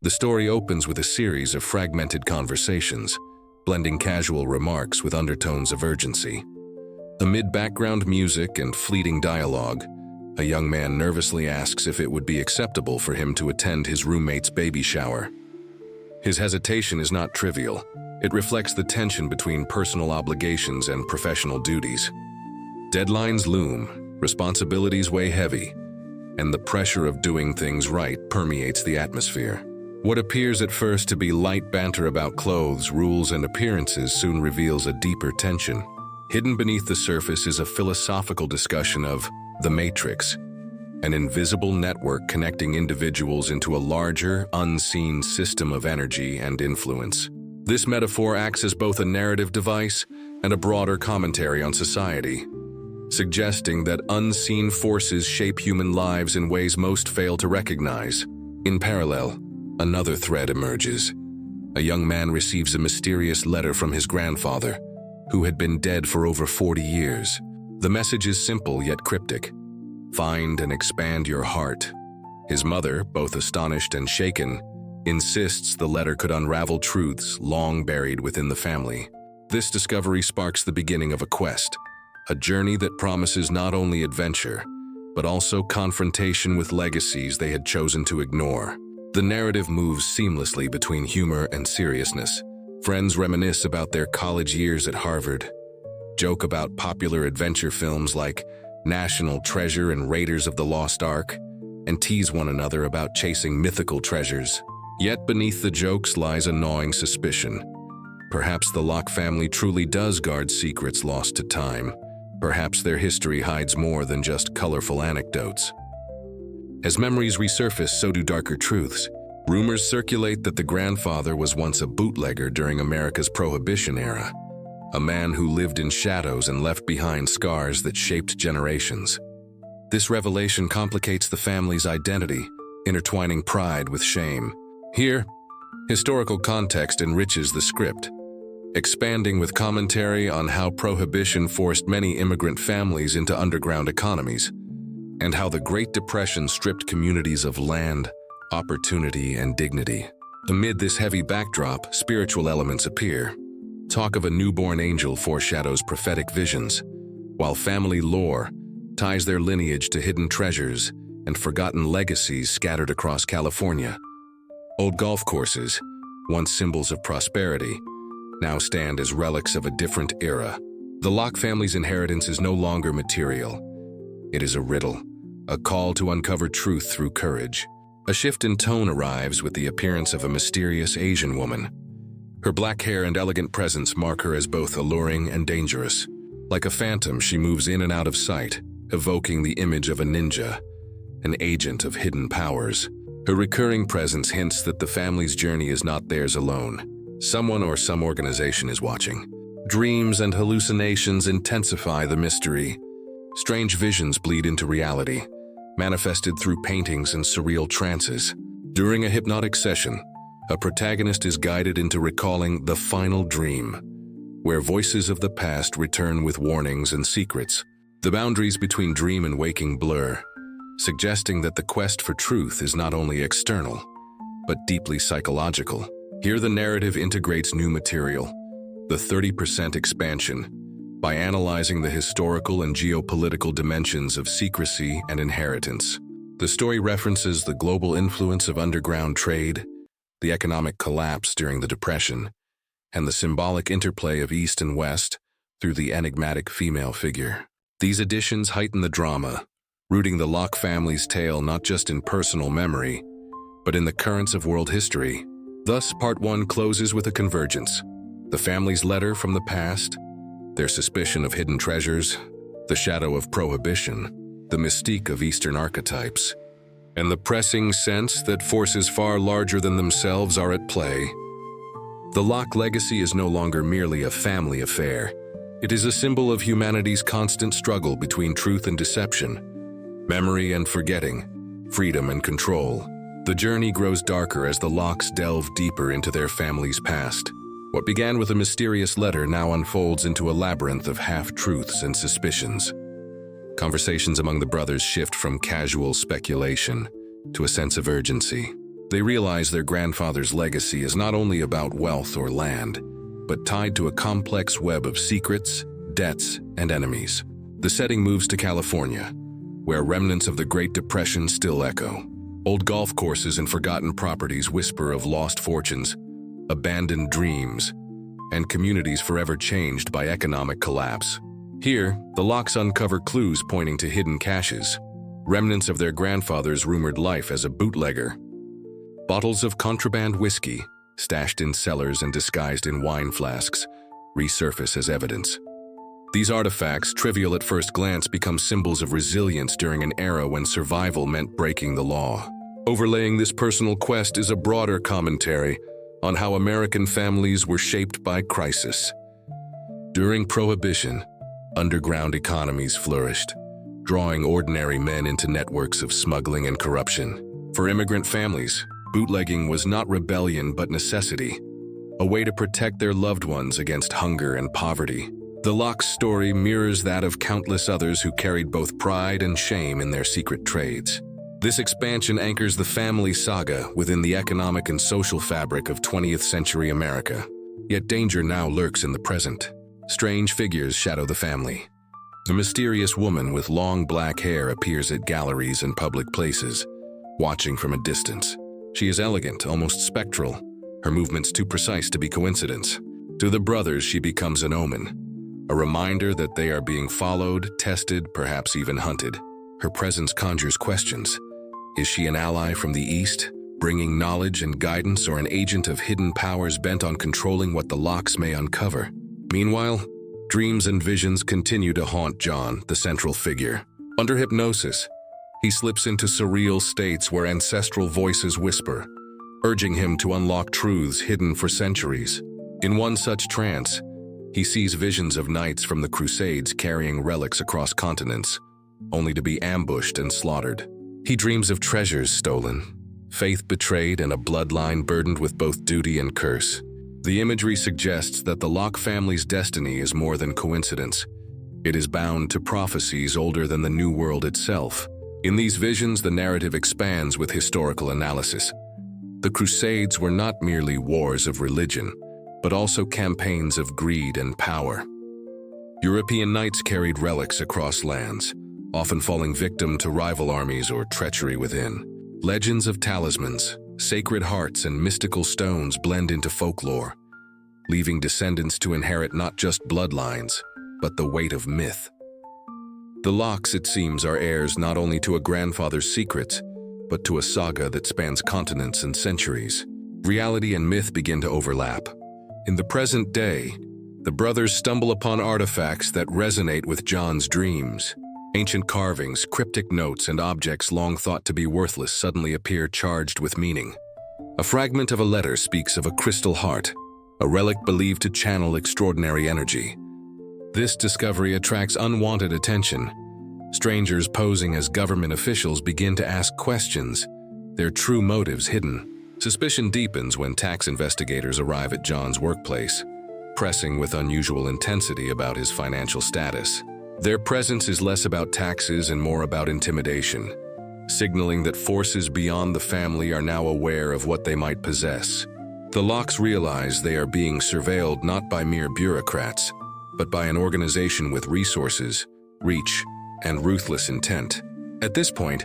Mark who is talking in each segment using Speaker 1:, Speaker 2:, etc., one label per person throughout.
Speaker 1: The story opens with a series of fragmented conversations, blending casual remarks with undertones of urgency. Amid background music and fleeting dialogue, a young man nervously asks if it would be acceptable for him to attend his roommate's baby shower. His hesitation is not trivial. It reflects the tension between personal obligations and professional duties. Deadlines loom, responsibilities weigh heavy, and the pressure of doing things right permeates the atmosphere. What appears at first to be light banter about clothes, rules, and appearances soon reveals a deeper tension. Hidden beneath the surface is a philosophical discussion of the Matrix, an invisible network connecting individuals into a larger, unseen system of energy and influence. This metaphor acts as both a narrative device and a broader commentary on society, suggesting that unseen forces shape human lives in ways most fail to recognize. In parallel, another thread emerges. A young man receives a mysterious letter from his grandfather, who had been dead for over 40 years. The message is simple yet cryptic. Find and expand your heart. His mother, both astonished and shaken, insists the letter could unravel truths long buried within the family. This discovery sparks the beginning of a quest, a journey that promises not only adventure, but also confrontation with legacies they had chosen to ignore. The narrative moves seamlessly between humor and seriousness. Friends reminisce about their college years at Harvard, joke about popular adventure films like National Treasure and Raiders of the Lost Ark, and tease one another about chasing mythical treasures. Yet beneath the jokes lies a gnawing suspicion. Perhaps the Locke family truly does guard secrets lost to time. Perhaps their history hides more than just colorful anecdotes. As memories resurface, so do darker truths. Rumors circulate that the grandfather was once a bootlegger during America's Prohibition era, a man who lived in shadows and left behind scars that shaped generations. This revelation complicates the family's identity, intertwining pride with shame. Here, historical context enriches the script, expanding with commentary on how Prohibition forced many immigrant families into underground economies, and how the Great Depression stripped communities of land, opportunity, and dignity. Amid this heavy backdrop, spiritual elements appear. Talk of a newborn angel foreshadows prophetic visions, while family lore ties their lineage to hidden treasures and forgotten legacies scattered across California. Old golf courses, once symbols of prosperity, now stand as relics of a different era. The Locke family's inheritance is no longer material. It is a riddle, a call to uncover truth through courage. A shift in tone arrives with the appearance of a mysterious Asian woman. Her black hair and elegant presence mark her as both alluring and dangerous. Like a phantom, she moves in and out of sight, evoking the image of a ninja, an agent of hidden powers. Her recurring presence hints that the family's journey is not theirs alone. Someone or some organization is watching. Dreams and hallucinations intensify the mystery. Strange visions bleed into reality, manifested through paintings and surreal trances. During a hypnotic session, a protagonist is guided into recalling the final dream, where voices of the past return with warnings and secrets. The boundaries between dream and waking blur, suggesting that the quest for truth is not only external, but deeply psychological. Here the narrative integrates new material, the 30% expansion, by analyzing the historical and geopolitical dimensions of secrecy and inheritance. The story references the global influence of underground trade, the economic collapse during the Depression, and the symbolic interplay of East and West through the enigmatic female figure. These additions heighten the drama, rooting the Locke family's tale not just in personal memory, but in the currents of world history. Thus, Part 1 closes with a convergence. The family's letter from the past, their suspicion of hidden treasures, the shadow of Prohibition, the mystique of Eastern archetypes, and the pressing sense that forces far larger than themselves are at play. The Locke legacy is no longer merely a family affair. It is a symbol of humanity's constant struggle between truth and deception, memory and forgetting, freedom and control. The journey grows darker as the Lockes delve deeper into their family's past. What began with a mysterious letter now unfolds into a labyrinth of half-truths and suspicions. Conversations among the brothers shift from casual speculation to a sense of urgency. They realize their grandfather's legacy is not only about wealth or land, but tied to a complex web of secrets, debts, and enemies. The setting moves to California, where remnants of the Great Depression still echo. Old golf courses and forgotten properties whisper of lost fortunes, abandoned dreams, and communities forever changed by economic collapse. Here, the locks uncover clues pointing to hidden caches, remnants of their grandfather's rumored life as a bootlegger. Bottles of contraband whiskey, stashed in cellars and disguised in wine flasks, resurface as evidence. These artifacts, trivial at first glance, become symbols of resilience during an era when survival meant breaking the law. Overlaying this personal quest is a broader commentary on how American families were shaped by crisis. During Prohibition, underground economies flourished, drawing ordinary men into networks of smuggling and corruption. For immigrant families, bootlegging was not rebellion but necessity, a way to protect their loved ones against hunger and poverty. The Locke's story mirrors that of countless others who carried both pride and shame in their secret trades. This expansion anchors the family saga within the economic and social fabric of 20th century America. Yet danger now lurks in the present. Strange figures shadow the family. A mysterious woman with long black hair appears at galleries and public places, watching from a distance. She is elegant, almost spectral, her movements too precise to be coincidence. To the brothers, she becomes an omen, a reminder that they are being followed, tested, perhaps even hunted. Her presence conjures questions. Is she an ally from the East, bringing knowledge and guidance, or an agent of hidden powers bent on controlling what the Locks may uncover? Meanwhile, dreams and visions continue to haunt John, the central figure. Under hypnosis, he slips into surreal states where ancestral voices whisper, urging him to unlock truths hidden for centuries. In one such trance, he sees visions of knights from the Crusades carrying relics across continents, only to be ambushed and slaughtered. He dreams of treasures stolen, faith betrayed, and a bloodline burdened with both duty and curse. The imagery suggests that the Locke family's destiny is more than coincidence. It is bound to prophecies older than the New World itself. In these visions, the narrative expands with historical analysis. The Crusades were not merely wars of religion, but also campaigns of greed and power. European knights carried relics across lands, often falling victim to rival armies or treachery within. Legends of talismans, sacred hearts, and mystical stones blend into folklore, leaving descendants to inherit not just bloodlines, but the weight of myth. The Locks, it seems, are heirs not only to a grandfather's secrets, but to a saga that spans continents and centuries. Reality and myth begin to overlap. In the present day, the brothers stumble upon artifacts that resonate with John's dreams. Ancient carvings, cryptic notes, and objects long thought to be worthless suddenly appear charged with meaning. A fragment of a letter speaks of a crystal heart, a relic believed to channel extraordinary energy. This discovery attracts unwanted attention. Strangers posing as government officials begin to ask questions, their true motives hidden. Suspicion deepens when tax investigators arrive at John's workplace, pressing with unusual intensity about his financial status. Their presence is less about taxes and more about intimidation, signaling that forces beyond the family are now aware of what they might possess. The Locks realize they are being surveilled not by mere bureaucrats, but by an organization with resources, reach, and ruthless intent. At this point,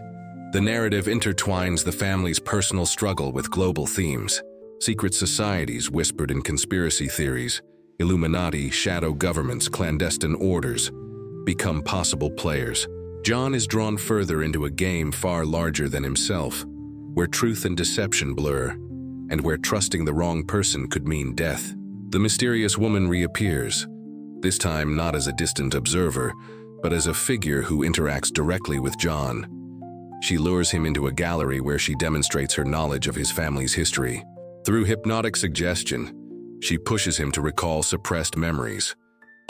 Speaker 1: the narrative intertwines the family's personal struggle with global themes. Secret societies whispered in conspiracy theories, Illuminati, shadow governments, clandestine orders become possible players. John is drawn further into a game far larger than himself, where truth and deception blur, and where trusting the wrong person could mean death. The mysterious woman reappears, this time not as a distant observer, but as a figure who interacts directly with John. She lures him into a gallery where she demonstrates her knowledge of his family's history. Through hypnotic suggestion, she pushes him to recall suppressed memories,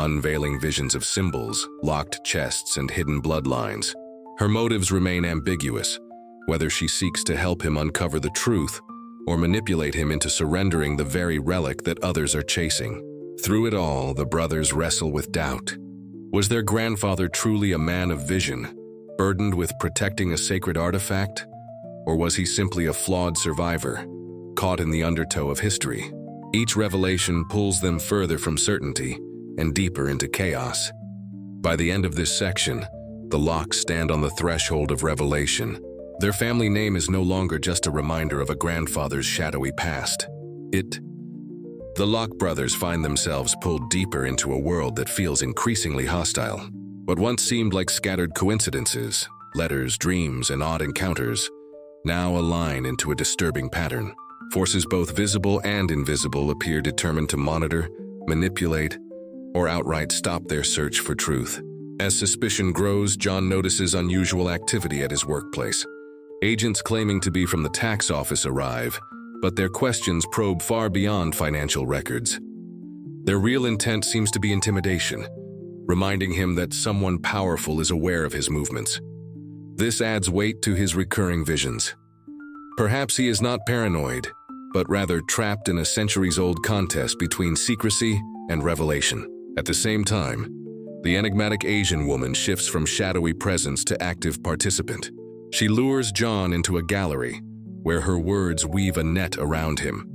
Speaker 1: unveiling visions of symbols, locked chests, and hidden bloodlines. Her motives remain ambiguous, whether she seeks to help him uncover the truth or manipulate him into surrendering the very relic that others are chasing. Through it all, the brothers wrestle with doubt. Was their grandfather truly a man of vision, burdened with protecting a sacred artifact? Or was he simply a flawed survivor, caught in the undertow of history? Each revelation pulls them further from certainty and deeper into chaos. By the end of this section, the Locks stand on the threshold of revelation. Their family name is no longer just a reminder of a grandfather's shadowy past. The Lock brothers find themselves pulled deeper into a world that feels increasingly hostile. What once seemed like scattered coincidences, letters, dreams, and odd encounters, now align into a disturbing pattern. Forces both visible and invisible appear determined to monitor, manipulate, or outright stop their search for truth. As suspicion grows, John notices unusual activity at his workplace. Agents claiming to be from the tax office arrive, but their questions probe far beyond financial records. Their real intent seems to be intimidation, reminding him that someone powerful is aware of his movements. This adds weight to his recurring visions. Perhaps he is not paranoid, but rather trapped in a centuries-old contest between secrecy and revelation. At the same time, the enigmatic Asian woman shifts from shadowy presence to active participant. She lures John into a gallery, where her words weave a net around him.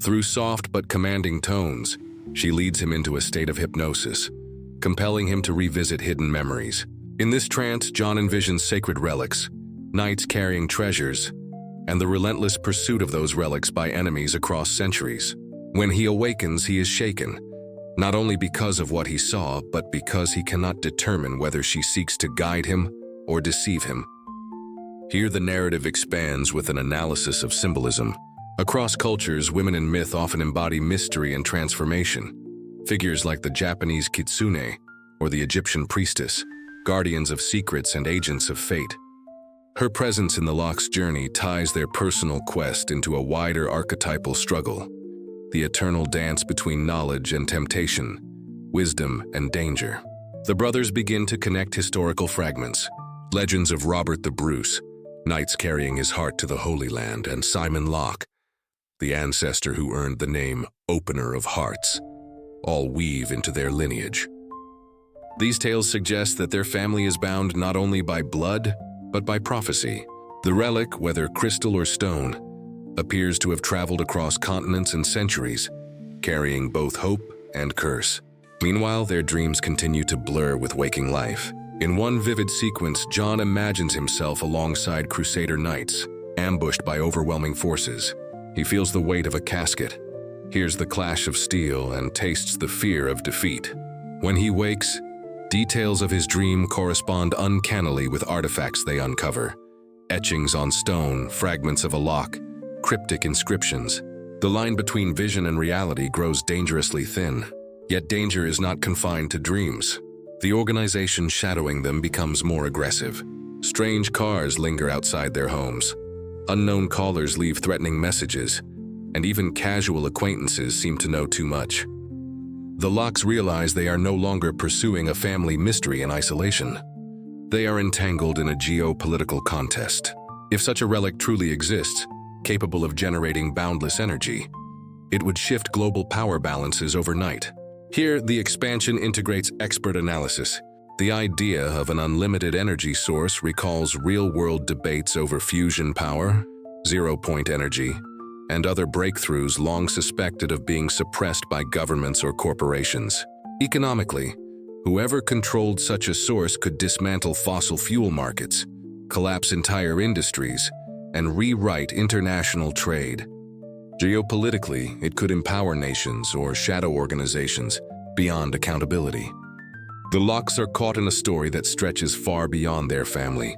Speaker 1: Through soft but commanding tones, she leads him into a state of hypnosis, compelling him to revisit hidden memories. In this trance, John envisions sacred relics, knights carrying treasures, and the relentless pursuit of those relics by enemies across centuries. When he awakens, he is shaken, not only because of what he saw, but because he cannot determine whether she seeks to guide him or deceive him. Here the narrative expands with an analysis of symbolism. Across cultures, women in myth often embody mystery and transformation. Figures like the Japanese kitsune or the Egyptian priestess, guardians of secrets and agents of fate. Her presence in the Locks' journey ties their personal quest into a wider archetypal struggle, the eternal dance between knowledge and temptation, wisdom and danger. The brothers begin to connect historical fragments, legends of Robert the Bruce, knights carrying his heart to the Holy Land, and Simon Locke, the ancestor who earned the name Opener of Hearts, all weave into their lineage. These tales suggest that their family is bound not only by blood, but by prophecy. The relic, whether crystal or stone, appears to have traveled across continents and centuries, carrying both hope and curse. Meanwhile, their dreams continue to blur with waking life. In one vivid sequence, John imagines himself alongside Crusader knights, ambushed by overwhelming forces. He feels the weight of a casket, hears the clash of steel, and tastes the fear of defeat. When he wakes, details of his dream correspond uncannily with artifacts they uncover. Etchings on stone, fragments of a lock, cryptic inscriptions. The line between vision and reality grows dangerously thin. Yet danger is not confined to dreams. The organization shadowing them becomes more aggressive. Strange cars linger outside their homes. Unknown callers leave threatening messages, and even casual acquaintances seem to know too much. The Locks realize they are no longer pursuing a family mystery in isolation. They are entangled in a geopolitical contest. If such a relic truly exists, capable of generating boundless energy, it would shift global power balances overnight. Here, the expansion integrates expert analysis. The idea of an unlimited energy source recalls real-world debates over fusion power, zero-point energy, and other breakthroughs long suspected of being suppressed by governments or corporations. Economically, whoever controlled such a source could dismantle fossil fuel markets, collapse entire industries, and rewrite international trade. Geopolitically, it could empower nations or shadow organizations beyond accountability. The Locks are caught in a story that stretches far beyond their family,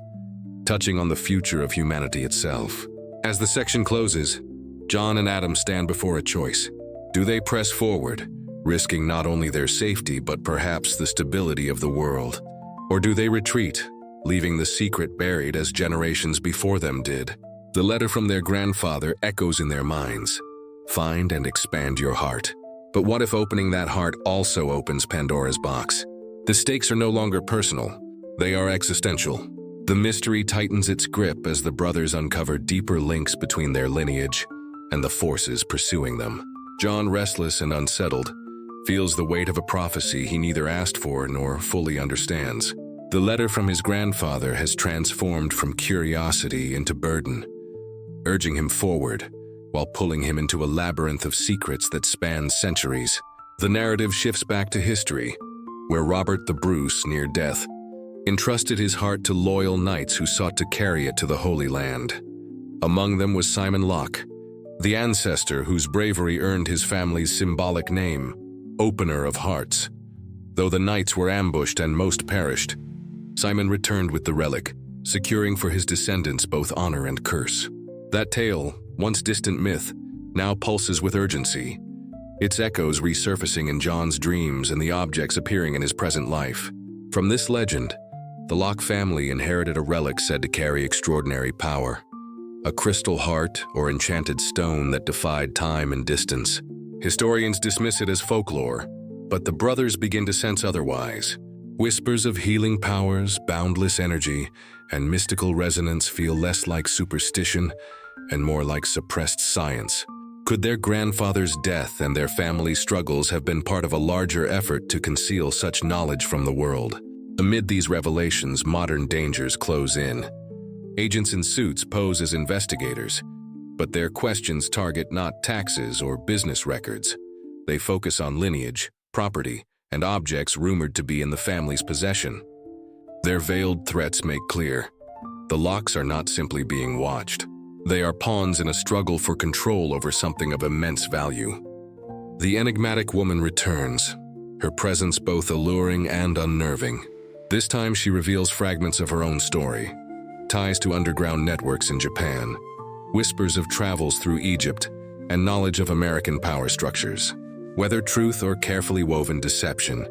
Speaker 1: touching on the future of humanity itself. As the section closes, John and Adam stand before a choice. Do they press forward, risking not only their safety but perhaps the stability of the world? Or do they retreat, leaving the secret buried as generations before them did? The letter from their grandfather echoes in their minds. Find and expand your heart. But what if opening that heart also opens Pandora's box? The stakes are no longer personal. They are existential. The mystery tightens its grip as the brothers uncover deeper links between their lineage and the forces pursuing them. John, restless and unsettled, feels the weight of a prophecy he neither asked for nor fully understands. The letter from his grandfather has transformed from curiosity into burden, urging him forward, while pulling him into a labyrinth of secrets that spans centuries. The narrative shifts back to history, where Robert the Bruce, near death, entrusted his heart to loyal knights who sought to carry it to the Holy Land. Among them was Simon Locke, the ancestor whose bravery earned his family's symbolic name, Opener of Hearts. Though the knights were ambushed and most perished, Simon returned with the relic, securing for his descendants both honor and curse. That tale, once distant myth, now pulses with urgency, its echoes resurfacing in John's dreams and the objects appearing in his present life. From this legend, the Locke family inherited a relic said to carry extraordinary power, a crystal heart or enchanted stone that defied time and distance. Historians dismiss it as folklore, but the brothers begin to sense otherwise. Whispers of healing powers, boundless energy, and mystical resonance feel less like superstition and more like suppressed science. Could their grandfather's death and their family's struggles have been part of a larger effort to conceal such knowledge from the world? Amid these revelations, modern dangers close in. Agents in suits pose as investigators, but their questions target not taxes or business records. They focus on lineage, property, and objects rumored to be in the family's possession. Their veiled threats make clear, the Lockes are not simply being watched. They are pawns in a struggle for control over something of immense value. The enigmatic woman returns, her presence both alluring and unnerving. This time she reveals fragments of her own story, ties to underground networks in Japan, whispers of travels through Egypt, and knowledge of American power structures. Whether truth or carefully woven deception,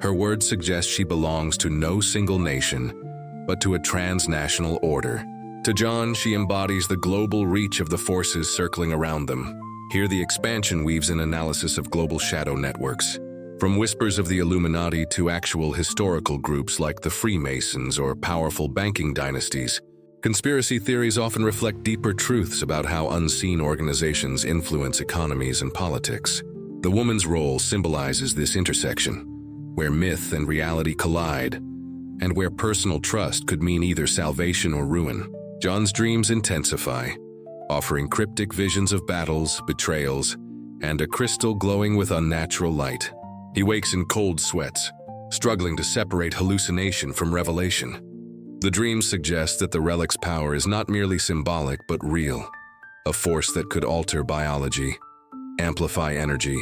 Speaker 1: her words suggest she belongs to no single nation, but to a transnational order. To John, she embodies the global reach of the forces circling around them. Here the expansion weaves in analysis of global shadow networks, from whispers of the Illuminati to actual historical groups like the Freemasons or powerful banking dynasties. Conspiracy theories often reflect deeper truths about how unseen organizations influence economies and politics. The woman's role symbolizes this intersection, where myth and reality collide, and where personal trust could mean either salvation or ruin. John's dreams intensify, offering cryptic visions of battles, betrayals, and a crystal glowing with unnatural light. He wakes in cold sweats, struggling to separate hallucination from revelation. The dreams suggest that the relic's power is not merely symbolic but real, a force that could alter biology, amplify energy,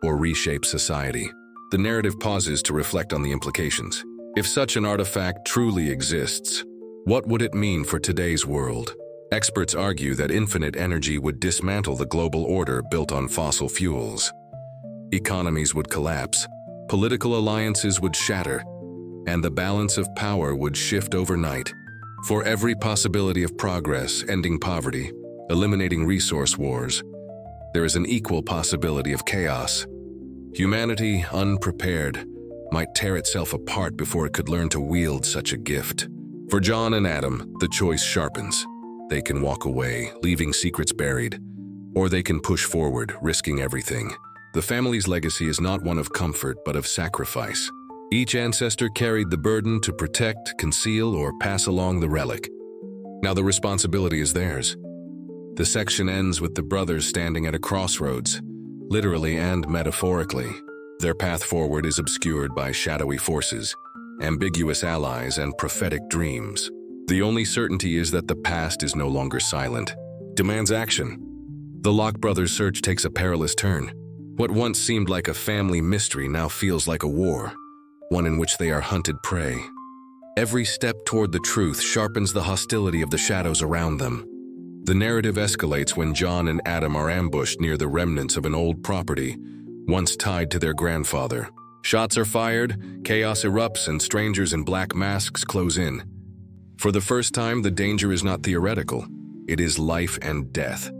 Speaker 1: or reshape society. The narrative pauses to reflect on the implications. If such an artifact truly exists, what would it mean for today's world? Experts argue that infinite energy would dismantle the global order built on fossil fuels. Economies would collapse, political alliances would shatter, and the balance of power would shift overnight. For every possibility of progress, ending poverty, eliminating resource wars, there is an equal possibility of chaos. Humanity, unprepared, might tear itself apart before it could learn to wield such a gift. For John and Adam, the choice sharpens. They can walk away, leaving secrets buried, or they can push forward, risking everything. The family's legacy is not one of comfort, but of sacrifice. Each ancestor carried the burden to protect, conceal, or pass along the relic. Now the responsibility is theirs. The section ends with the brothers standing at a crossroads, literally and metaphorically. Their path forward is obscured by shadowy forces, ambiguous allies, and prophetic dreams. The only certainty is that the past is no longer silent, demands action. The Locke brothers' search takes a perilous turn. What once seemed like a family mystery now feels like a war, one in which they are hunted prey. Every step toward the truth sharpens the hostility of the shadows around them. The narrative escalates when John and Adam are ambushed near the remnants of an old property, once tied to their grandfather. Shots are fired, chaos erupts, and strangers in black masks close in. For the first time, the danger is not theoretical. It is life and death.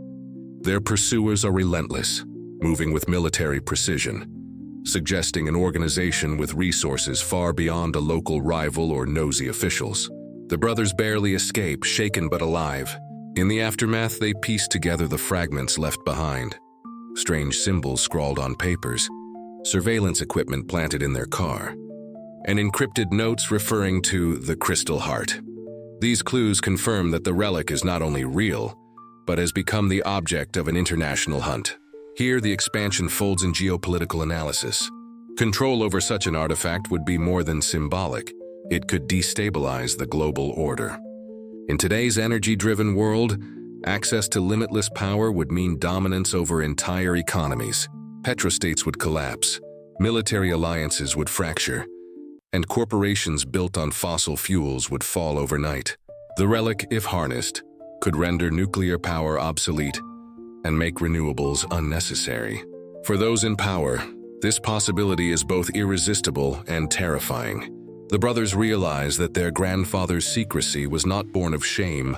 Speaker 1: Their pursuers are relentless, moving with military precision, suggesting an organization with resources far beyond a local rival or nosy officials. The brothers barely escape, shaken but alive. In the aftermath, they piece together the fragments left behind. Strange symbols scrawled on papers, surveillance equipment planted in their car, and encrypted notes referring to the Crystal Heart. These clues confirm that the relic is not only real, but has become the object of an international hunt. Here, the expansion folds in geopolitical analysis. Control over such an artifact would be more than symbolic. It could destabilize the global order. In today's energy-driven world, access to limitless power would mean dominance over entire economies. Petrostates would collapse, military alliances would fracture, and corporations built on fossil fuels would fall overnight. The relic, if harnessed, could render nuclear power obsolete and make renewables unnecessary. For those in power, this possibility is both irresistible and terrifying. The brothers realize that their grandfather's secrecy was not born of shame,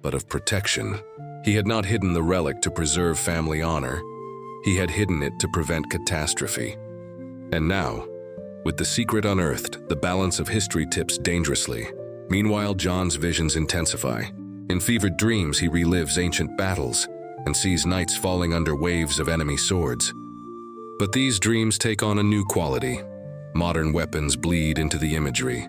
Speaker 1: but of protection. He had not hidden the relic to preserve family honor. He had hidden it to prevent catastrophe. And now, with the secret unearthed, the balance of history tips dangerously. Meanwhile, John's visions intensify. In fevered dreams, he relives ancient battles and sees knights falling under waves of enemy swords. But these dreams take on a new quality. Modern weapons bleed into the imagery.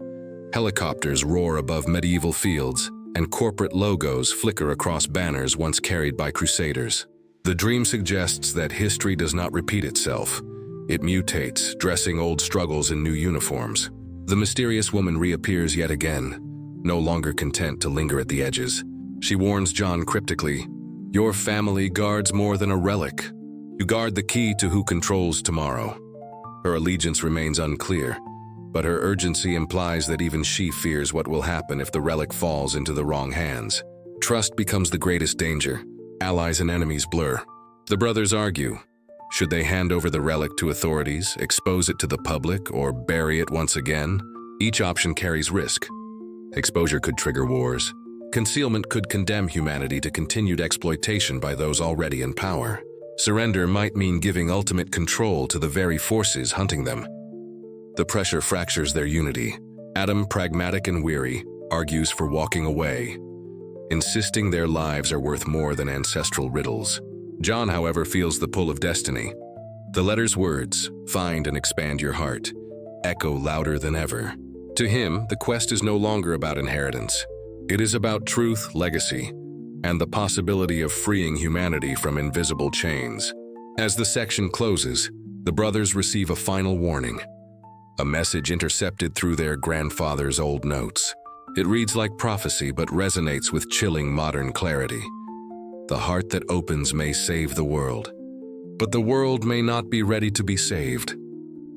Speaker 1: Helicopters roar above medieval fields, and corporate logos flicker across banners once carried by crusaders. The dream suggests that history does not repeat itself. It mutates, dressing old struggles in new uniforms. The mysterious woman reappears yet again, no longer content to linger at the edges. She warns John cryptically, "Your family guards more than a relic. You guard the key to who controls tomorrow." Her allegiance remains unclear, but her urgency implies that even she fears what will happen if the relic falls into the wrong hands. Trust becomes the greatest danger. Allies and enemies blur. The brothers argue. Should they hand over the relic to authorities, expose it to the public, or bury it once again? Each option carries risk. Exposure could trigger wars. Concealment could condemn humanity to continued exploitation by those already in power. Surrender might mean giving ultimate control to the very forces hunting them. The pressure fractures their unity. Adam, pragmatic and weary, argues for walking away, insisting their lives are worth more than ancestral riddles. John, however, feels the pull of destiny. The letter's words, "Find and expand your heart," echo louder than ever. To him, the quest is no longer about inheritance. It is about truth, legacy, and the possibility of freeing humanity from invisible chains. As the section closes, the brothers receive a final warning, a message intercepted through their grandfather's old notes. It reads like prophecy but resonates with chilling modern clarity. The heart that opens may save the world, but the world may not be ready to be saved.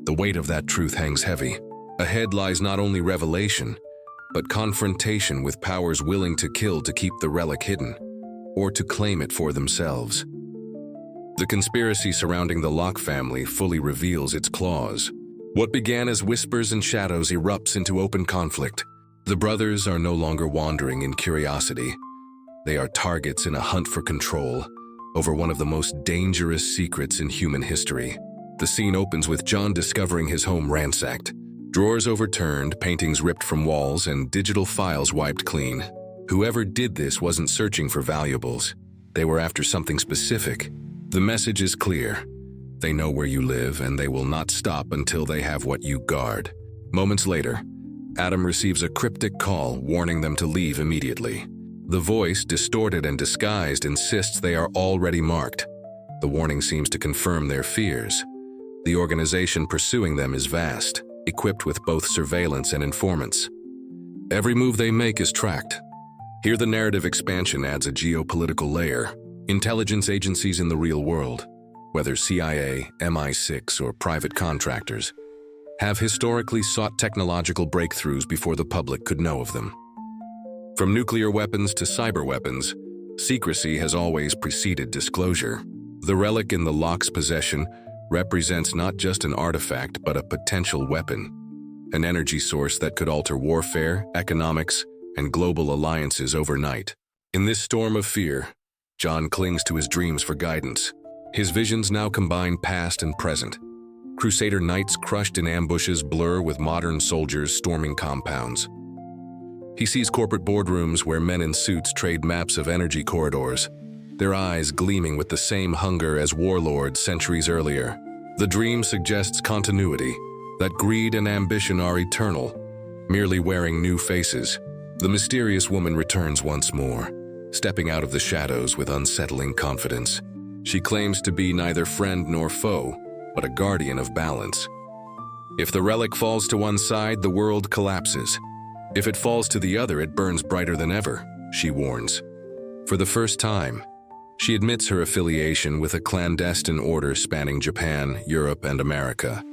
Speaker 1: The weight of that truth hangs heavy. Ahead lies not only revelation, but confrontation with powers willing to kill to keep the relic hidden, or to claim it for themselves. The conspiracy surrounding the Locke family fully reveals its claws. What began as whispers and shadows erupts into open conflict. The brothers are no longer wandering in curiosity. They are targets in a hunt for control over one of the most dangerous secrets in human history. The scene opens with John discovering his home ransacked. Drawers overturned, paintings ripped from walls, and digital files wiped clean. Whoever did this wasn't searching for valuables. They were after something specific. The message is clear. They know where you live, and they will not stop until they have what you guard. Moments later, Adam receives a cryptic call warning them to leave immediately. The voice, distorted and disguised, insists they are already marked. The warning seems to confirm their fears. The organization pursuing them is vast, equipped with both surveillance and informants. Every move they make is tracked. Here the narrative expansion adds a geopolitical layer. Intelligence agencies in the real world, whether CIA, MI6, or private contractors, have historically sought technological breakthroughs before the public could know of them. From nuclear weapons to cyber weapons, secrecy has always preceded disclosure. The relic in the Locke's possession represents not just an artifact, but a potential weapon, an energy source that could alter warfare, economics, and global alliances overnight. In this storm of fear, John clings to his dreams for guidance. His visions now combine past and present. Crusader knights crushed in ambushes blur with modern soldiers storming compounds. He sees corporate boardrooms where men in suits trade maps of energy corridors, their eyes gleaming with the same hunger as warlords centuries earlier. The dream suggests continuity, that greed and ambition are eternal, merely wearing new faces. The mysterious woman returns once more. stepping out of the shadows with unsettling confidence. She claims to be neither friend nor foe, but a guardian of balance. If the relic falls to one side, the world collapses. If it falls to the other, it burns brighter than ever, she warns. For the first time, she admits her affiliation with a clandestine order spanning Japan, Europe, and America.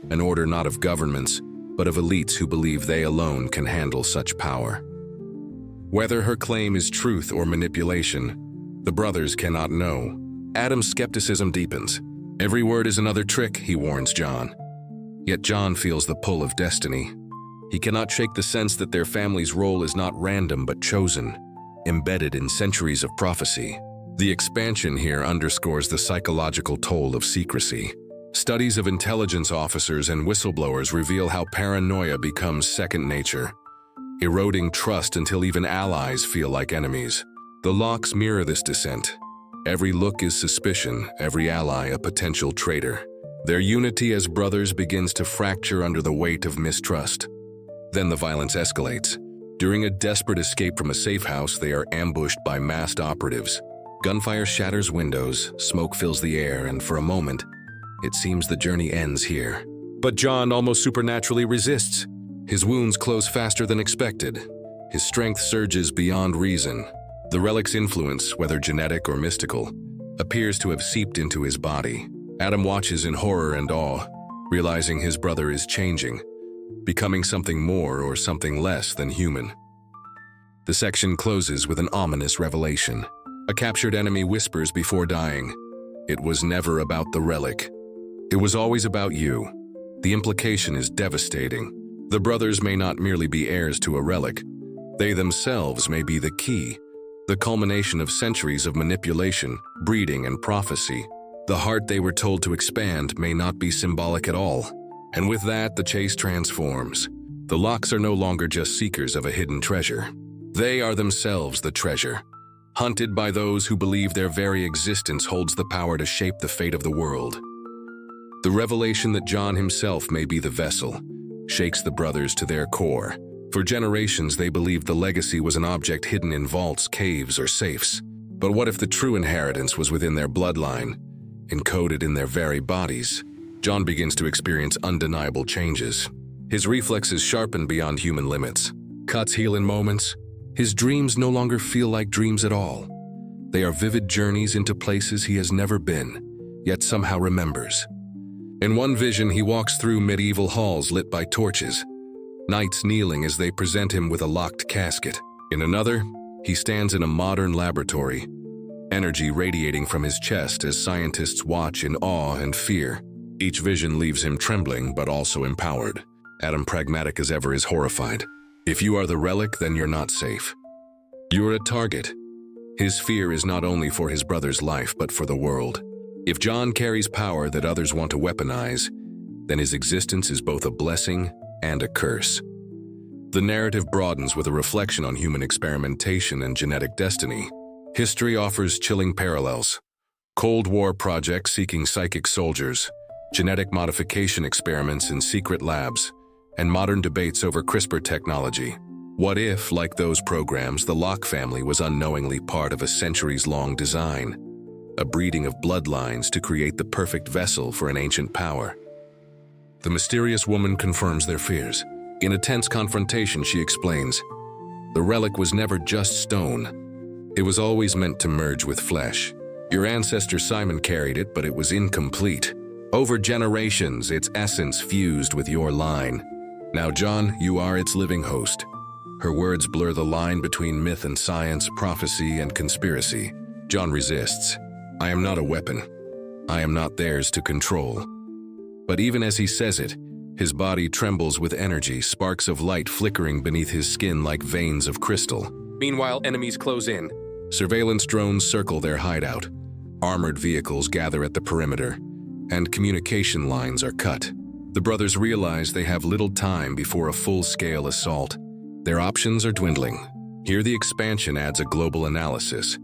Speaker 1: An order not of governments, but of elites who believe they alone can handle such power. Whether her claim is truth or manipulation, the brothers cannot know. Adam's skepticism deepens. Every word is another trick, he warns John. Yet John feels the pull of destiny. He cannot shake the sense that their family's role is not random but chosen, embedded in centuries of prophecy. The expansion here underscores the psychological toll of secrecy. Studies of intelligence officers and whistleblowers reveal how paranoia becomes second nature, eroding trust until even allies feel like enemies. The locks mirror this descent. Every look is suspicion, every ally a potential traitor. Their unity as brothers begins to fracture under the weight of mistrust. Then the violence escalates. During a desperate escape from a safe house, they are ambushed by masked operatives. Gunfire shatters windows, smoke fills the air, and for a moment, it seems the journey ends here. But John almost supernaturally resists. His wounds close faster than expected. His strength surges beyond reason. The relic's influence, whether genetic or mystical, appears to have seeped into his body. Adam watches in horror and awe, realizing his brother is changing, becoming something more or something less than human. The section closes with an ominous revelation. A captured enemy whispers before dying, "It was never about the relic. It was always about you." The implication is devastating. The brothers may not merely be heirs to a relic. They themselves may be the key, the culmination of centuries of manipulation, breeding, and prophecy. The heart they were told to expand may not be symbolic at all. And with that, the chase transforms. The locks are no longer just seekers of a hidden treasure. They are themselves the treasure, hunted by those who believe their very existence holds the power to shape the fate of the world. The revelation that John himself may be the vessel shakes the brothers to their core. For generations, they believed the legacy was an object hidden in vaults, caves, or safes. But what if the true inheritance was within their bloodline, encoded in their very bodies? John begins to experience undeniable changes. His reflexes sharpen beyond human limits. Cuts heal in moments. His dreams no longer feel like dreams at all. They are vivid journeys into places he has never been, yet somehow remembers. In one vision, he walks through medieval halls lit by torches, knights kneeling as they present him with a locked casket. In another, he stands in a modern laboratory, energy radiating from his chest as scientists watch in awe and fear. Each vision leaves him trembling but also empowered. Adam, pragmatic as ever, is horrified. If you are the relic, then you're not safe. You're a target. His fear is not only for his brother's life but for the world. If John carries power that others want to weaponize, then his existence is both a blessing and a curse. The narrative broadens with a reflection on human experimentation and genetic destiny. History offers chilling parallels. Cold War projects seeking psychic soldiers, genetic modification experiments in secret labs, and modern debates over CRISPR technology. What if, like those programs, the Locke family was unknowingly part of a centuries-long design, a breeding of bloodlines to create the perfect vessel for an ancient power? The mysterious woman confirms their fears. In a tense confrontation, she explains, "The relic was never just stone. It was always meant to merge with flesh. Your ancestor Simon carried it, but it was incomplete. Over generations, its essence fused with your line. Now, John, you are its living host." Her words blur the line between myth and science, prophecy and conspiracy. John resists. "I am not a weapon. I am not theirs to control." But even as he says it, his body trembles with energy, sparks of light flickering beneath his skin like veins of crystal. Meanwhile, enemies close in. Surveillance drones circle their hideout. Armored vehicles gather at the perimeter, and communication lines are cut. The brothers realize they have little time before a full-scale assault. Their options are dwindling. Here the expansion adds a global analysis.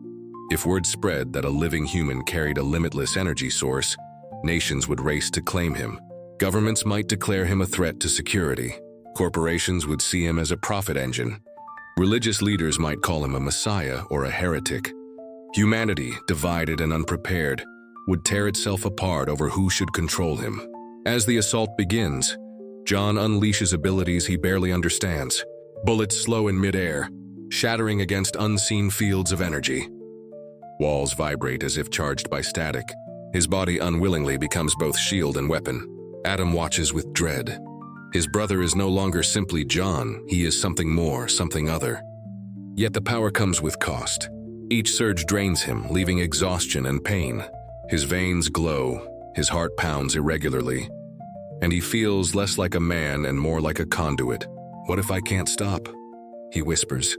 Speaker 1: If word spread that a living human carried a limitless energy source, nations would race to claim him. Governments might declare him a threat to security. Corporations would see him as a profit engine. Religious leaders might call him a messiah or a heretic. Humanity, divided and unprepared, would tear itself apart over who should control him. As the assault begins, John unleashes abilities he barely understands. Bullets slow in midair, shattering against unseen fields of energy. Walls vibrate as if charged by static. His body unwillingly becomes both shield and weapon. Adam watches with dread. His brother is no longer simply John, he is something more, something other. Yet the power comes with cost. Each surge drains him, leaving exhaustion and pain. His veins glow, his heart pounds irregularly, and he feels less like a man and more like a conduit. "What if I can't stop?" he whispers.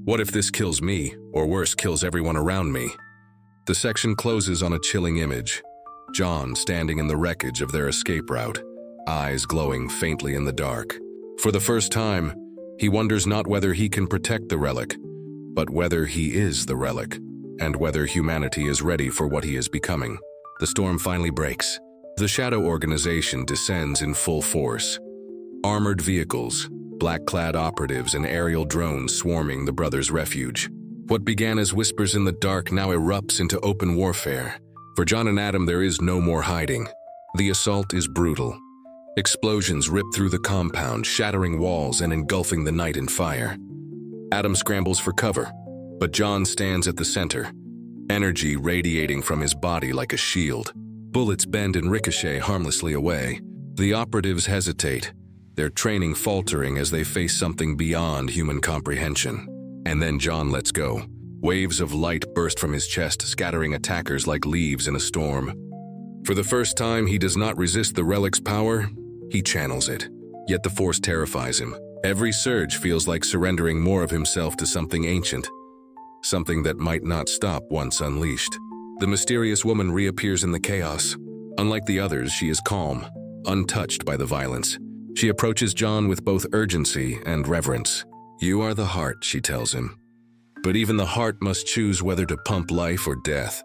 Speaker 1: "What if this kills me, or worse, kills everyone around me?" The section closes on a chilling image. John standing in the wreckage of their escape route, eyes glowing faintly in the dark. For the first time, he wonders not whether he can protect the relic, but whether he is the relic, and whether humanity is ready for what he is becoming. The storm finally breaks. The Shadow Organization descends in full force. Armored vehicles, black-clad operatives, and aerial drones swarming the brothers' refuge. What began as whispers in the dark now erupts into open warfare. For John and Adam, there is no more hiding. The assault is brutal. Explosions rip through the compound, shattering walls and engulfing the night in fire. Adam scrambles for cover, but John stands at the center, energy radiating from his body like a shield. Bullets bend and ricochet harmlessly away. The operatives hesitate, their training faltering as they face something beyond human comprehension. And then John lets go. Waves of light burst from his chest, scattering attackers like leaves in a storm. For the first time, he does not resist the relic's power, he channels it. Yet the force terrifies him. Every surge feels like surrendering more of himself to something ancient, something that might not stop once unleashed. The mysterious woman reappears in the chaos. Unlike the others, she is calm, untouched by the violence. She approaches John with both urgency and reverence. "You are the heart," she tells him. "But even the heart must choose whether to pump life or death."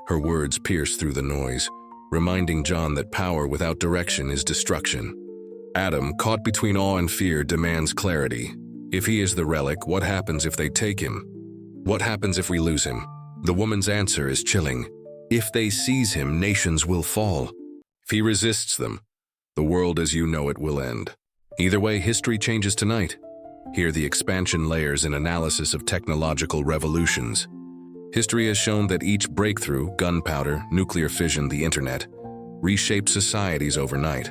Speaker 1: Her words pierce through the noise, reminding John that power without direction is destruction. Adam, caught between awe and fear, demands clarity. If he is the relic, what happens if they take him? What happens if we lose him? The woman's answer is chilling. If they seize him, nations will fall. If he resists them, the world as you know it will end. Either way, history changes tonight. Hear the expansion layers in analysis of technological revolutions. History has shown that each breakthrough, gunpowder, nuclear fission, the internet, reshaped societies overnight.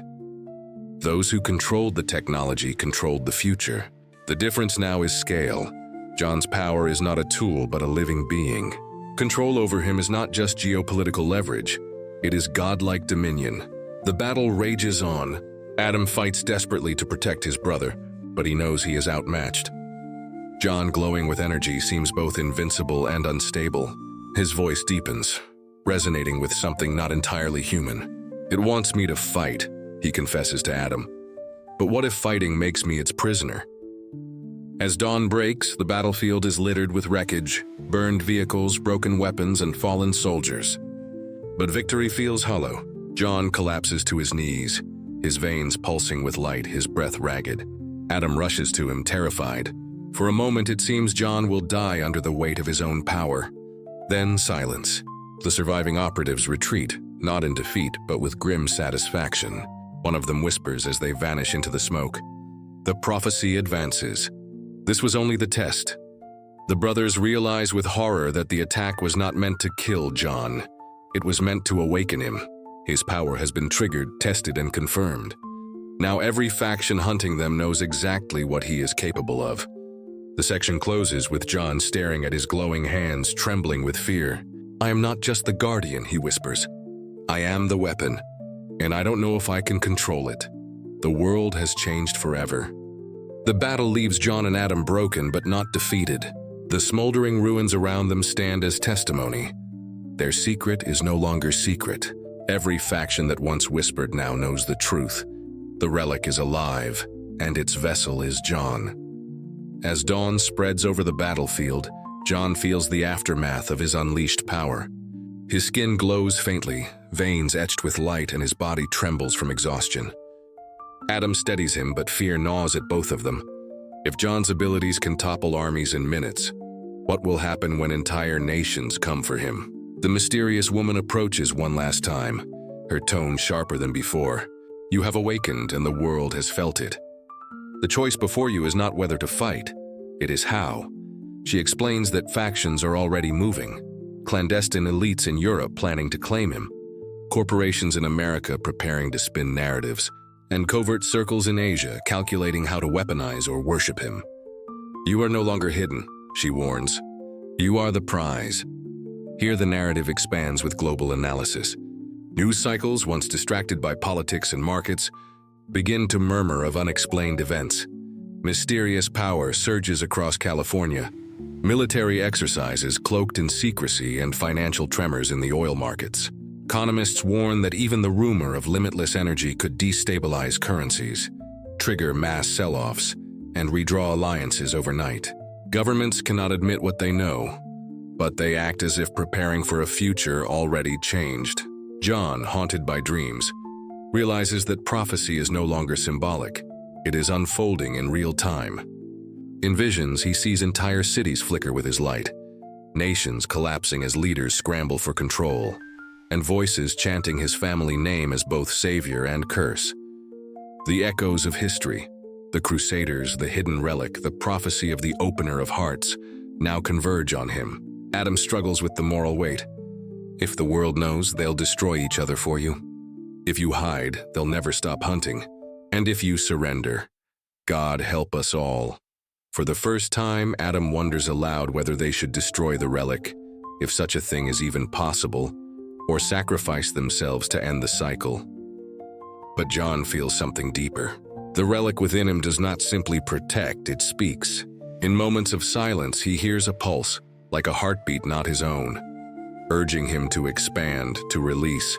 Speaker 1: Those who controlled the technology controlled the future. The difference now is scale. John's power is not a tool, but a living being. Control over him is not just geopolitical leverage, it is godlike dominion. The battle rages on. Adam fights desperately to protect his brother, but he knows he is outmatched. John, glowing with energy, seems both invincible and unstable. His voice deepens, resonating with something not entirely human. "It wants me to fight," he confesses to Adam. "But what if fighting makes me its prisoner?" As dawn breaks, the battlefield is littered with wreckage, burned vehicles, broken weapons, and fallen soldiers. But victory feels hollow. John collapses to his knees, his veins pulsing with light, his breath ragged. Adam rushes to him, terrified. For a moment, it seems John will die under the weight of his own power. Then silence. The surviving operatives retreat, not in defeat, but with grim satisfaction. One of them whispers as they vanish into the smoke. The prophecy advances. This was only the test. The brothers realize with horror that the attack was not meant to kill John. It was meant to awaken him. His power has been triggered, tested, and confirmed. Now every faction hunting them knows exactly what he is capable of. The section closes with John staring at his glowing hands, trembling with fear. "I am not just the guardian," he whispers. "I am the weapon, and I don't know if I can control it. The world has changed forever." The battle leaves John and Adam broken but not defeated. The smoldering ruins around them stand as testimony. Their secret is no longer secret. Every faction that once whispered now knows the truth. The relic is alive, and its vessel is John. As dawn spreads over the battlefield, John feels the aftermath of his unleashed power. His skin glows faintly, veins etched with light, and his body trembles from exhaustion. Adam steadies him, but fear gnaws at both of them. If John's abilities can topple armies in minutes, what will happen when entire nations come for him? The mysterious woman approaches one last time, her tone sharper than before. You have awakened and the world has felt it. The choice before you is not whether to fight, it is how. She explains that factions are already moving, clandestine elites in Europe planning to claim him, corporations in America preparing to spin narratives, and covert circles in Asia calculating how to weaponize or worship him. You are no longer hidden, she warns. You are the prize. Here the narrative expands with global analysis. News cycles, once distracted by politics and markets, begin to murmur of unexplained events. Mysterious power surges across California. Military exercises cloaked in secrecy and financial tremors in the oil markets. Economists warn that even the rumor of limitless energy could destabilize currencies, trigger mass sell-offs, and redraw alliances overnight. Governments cannot admit what they know, but they act as if preparing for a future already changed. John, haunted by dreams, realizes that prophecy is no longer symbolic. It is unfolding in real time. In visions, he sees entire cities flicker with his light, nations collapsing as leaders scramble for control, and voices chanting his family name as both savior and curse. The echoes of history, the Crusaders, the hidden relic, the prophecy of the opener of hearts, now converge on him. Adam struggles with the moral weight. If the world knows, they'll destroy each other for you. If you hide, they'll never stop hunting. And if you surrender, God help us all. For the first time, Adam wonders aloud whether they should destroy the relic, if such a thing is even possible, or sacrifice themselves to end the cycle. But John feels something deeper. The relic within him does not simply protect, it speaks. In moments of silence, he hears a pulse, like a heartbeat not his own, urging him to expand, to release,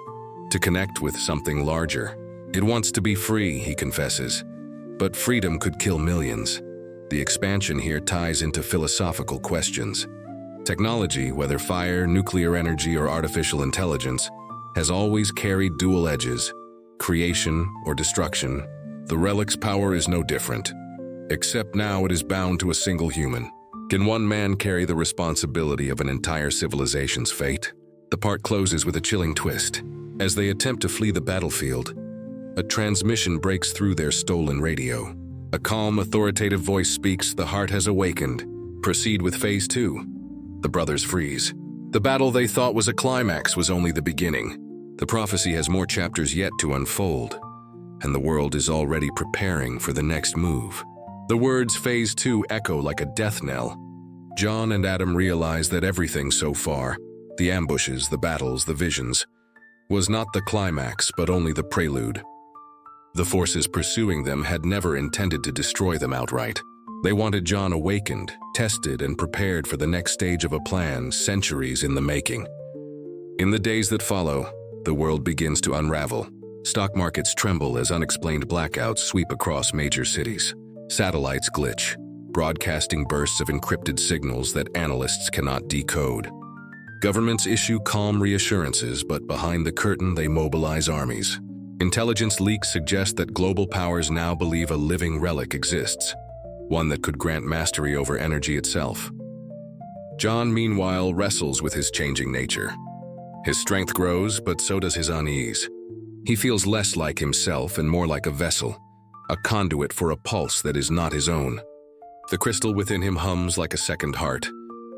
Speaker 1: to connect with something larger. It wants to be free, he confesses, but freedom could kill millions. The expansion here ties into philosophical questions. Technology, whether fire, nuclear energy, or artificial intelligence, has always carried dual edges, creation or destruction. The relic's power is no different, except now it is bound to a single human. Can one man carry the responsibility of an entire civilization's fate? The part closes with a chilling twist. As they attempt to flee the battlefield, a transmission breaks through their stolen radio. A calm, authoritative voice speaks, "The heart has awakened. Proceed with phase 2. The brothers freeze. The battle they thought was a climax was only the beginning. The prophecy has more chapters yet to unfold, and the world is already preparing for the next move. The words phase 2 echo like a death knell. John and Adam realize that everything so far, the ambushes, the battles, the visions, was not the climax but only the prelude. The forces pursuing them had never intended to destroy them outright. They wanted John awakened, tested, and prepared for the next stage of a plan centuries in the making. In the days that follow, the world begins to unravel. Stock markets tremble as unexplained blackouts sweep across major cities. Satellites glitch, broadcasting bursts of encrypted signals that analysts cannot decode. Governments issue calm reassurances, but behind the curtain they mobilize armies. Intelligence leaks suggest that global powers now believe a living relic exists, one that could grant mastery over energy itself. John, meanwhile, wrestles with his changing nature. His strength grows, but so does his unease. He feels less like himself and more like a vessel, a conduit for a pulse that is not his own. The crystal within him hums like a second heart,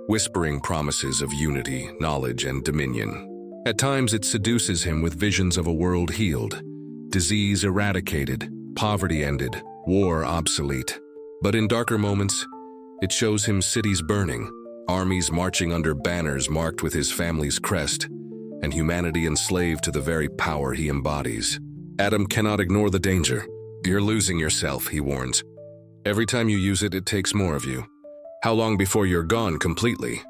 Speaker 1: whispering promises of unity, knowledge, and dominion. At times it seduces him with visions of a world healed, disease eradicated, poverty ended, war obsolete. But in darker moments, it shows him cities burning, armies marching under banners marked with his family's crest, and humanity enslaved to the very power he embodies. Adam cannot ignore the danger. "You're losing yourself," he warns. "Every time you use it, it takes more of you. How long before you're gone completely?"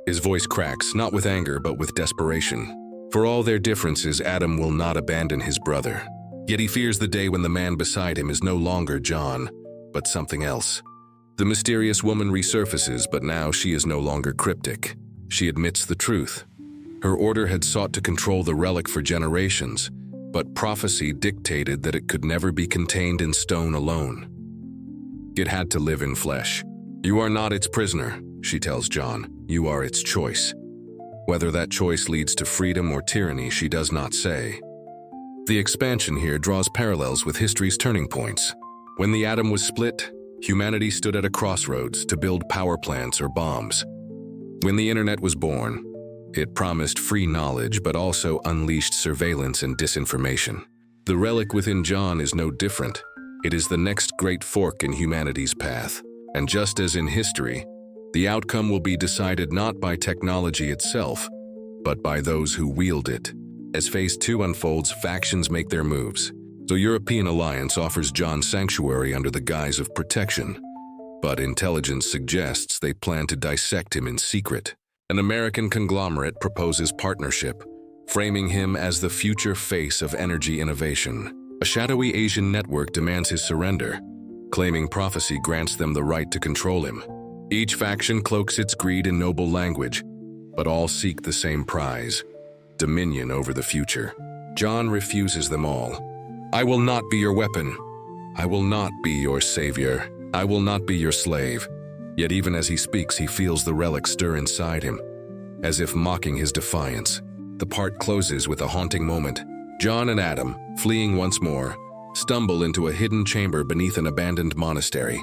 Speaker 1: His voice cracks, not with anger, but with desperation. For all their differences, Adam will not abandon his brother. Yet he fears the day when the man beside him is no longer John, but something else. The mysterious woman resurfaces, but now she is no longer cryptic. She admits the truth. Her order had sought to control the relic for generations, but prophecy dictated that it could never be contained in stone alone. It had to live in flesh. "You are not its prisoner," she tells John. "You are its choice." Whether that choice leads to freedom or tyranny, she does not say. The expansion here draws parallels with history's turning points. When the atom was split, humanity stood at a crossroads to build power plants or bombs. When the internet was born, it promised free knowledge but also unleashed surveillance and disinformation. The relic within John is no different. It is the next great fork in humanity's path. And just as in history, the outcome will be decided not by technology itself, but by those who wield it. As Phase 2 unfolds, factions make their moves. The European alliance offers John sanctuary under the guise of protection, but intelligence suggests they plan to dissect him in secret. An American conglomerate proposes partnership, framing him as the future face of energy innovation. A shadowy Asian network demands his surrender, claiming prophecy grants them the right to control him. Each faction cloaks its greed in noble language, but all seek the same prize: dominion over the future. John refuses them all. "I will not be your weapon. I will not be your savior. I will not be your slave." Yet even as he speaks, he feels the relic stir inside him, as if mocking his defiance. The part closes with a haunting moment. John and Adam, fleeing once more, stumble into a hidden chamber beneath an abandoned monastery.